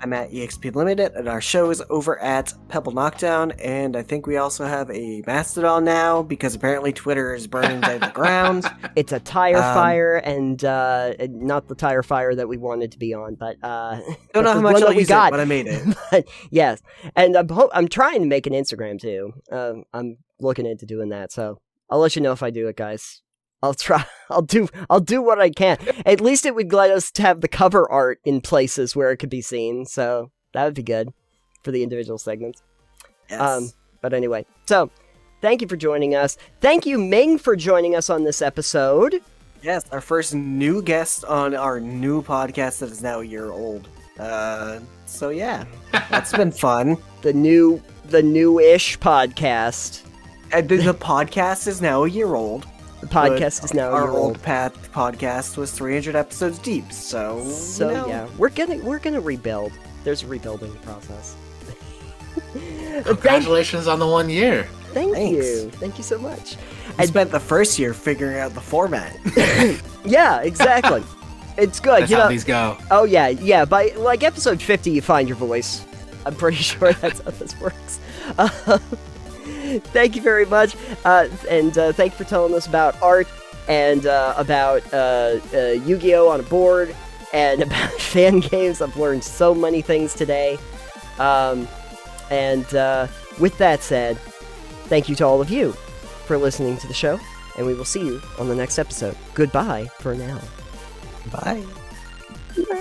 I'm at EXP Limited, and our show is over at Pebble Knockdown, and I think we also have a Mastodon now, because apparently Twitter is burning to the ground. It's a tire fire, and not the tire fire that we wanted to be on, but don't know how much we got, but I made it. But yes, and I'm trying to make an Instagram too. I'm looking into doing that, so I'll let you know if I do it, guys. I'll try. I'll do what I can. At least it would let us to have the cover art in places where it could be seen. So that would be good for the individual segments. Yes. But anyway, so thank you for joining us. Thank you, Ming, for joining us on this episode. Yes, our first new guest on our new podcast that is now a year old. So yeah, that's been fun. The new-ish podcast. The podcast is now a year old. The podcast is now our a year old old. podcast was 300 episodes deep. So Yeah, we're gonna rebuild. There's a rebuilding process. Congratulations on the 1 year. Thank Thanks. you. Thank you so much. I spent the first year figuring out the format. Yeah, exactly. It's good. That's you how know. these go. Oh yeah. By like episode 50, you find your voice. I'm pretty sure that's how this works. Thank you very much, and thank you for telling us about art and about Yu-Gi-Oh on a board and about fan games. I've learned so many things today. And with that said, thank you to all of you for listening to the show, and we will see you on the next episode. Goodbye for now. Bye. Bye.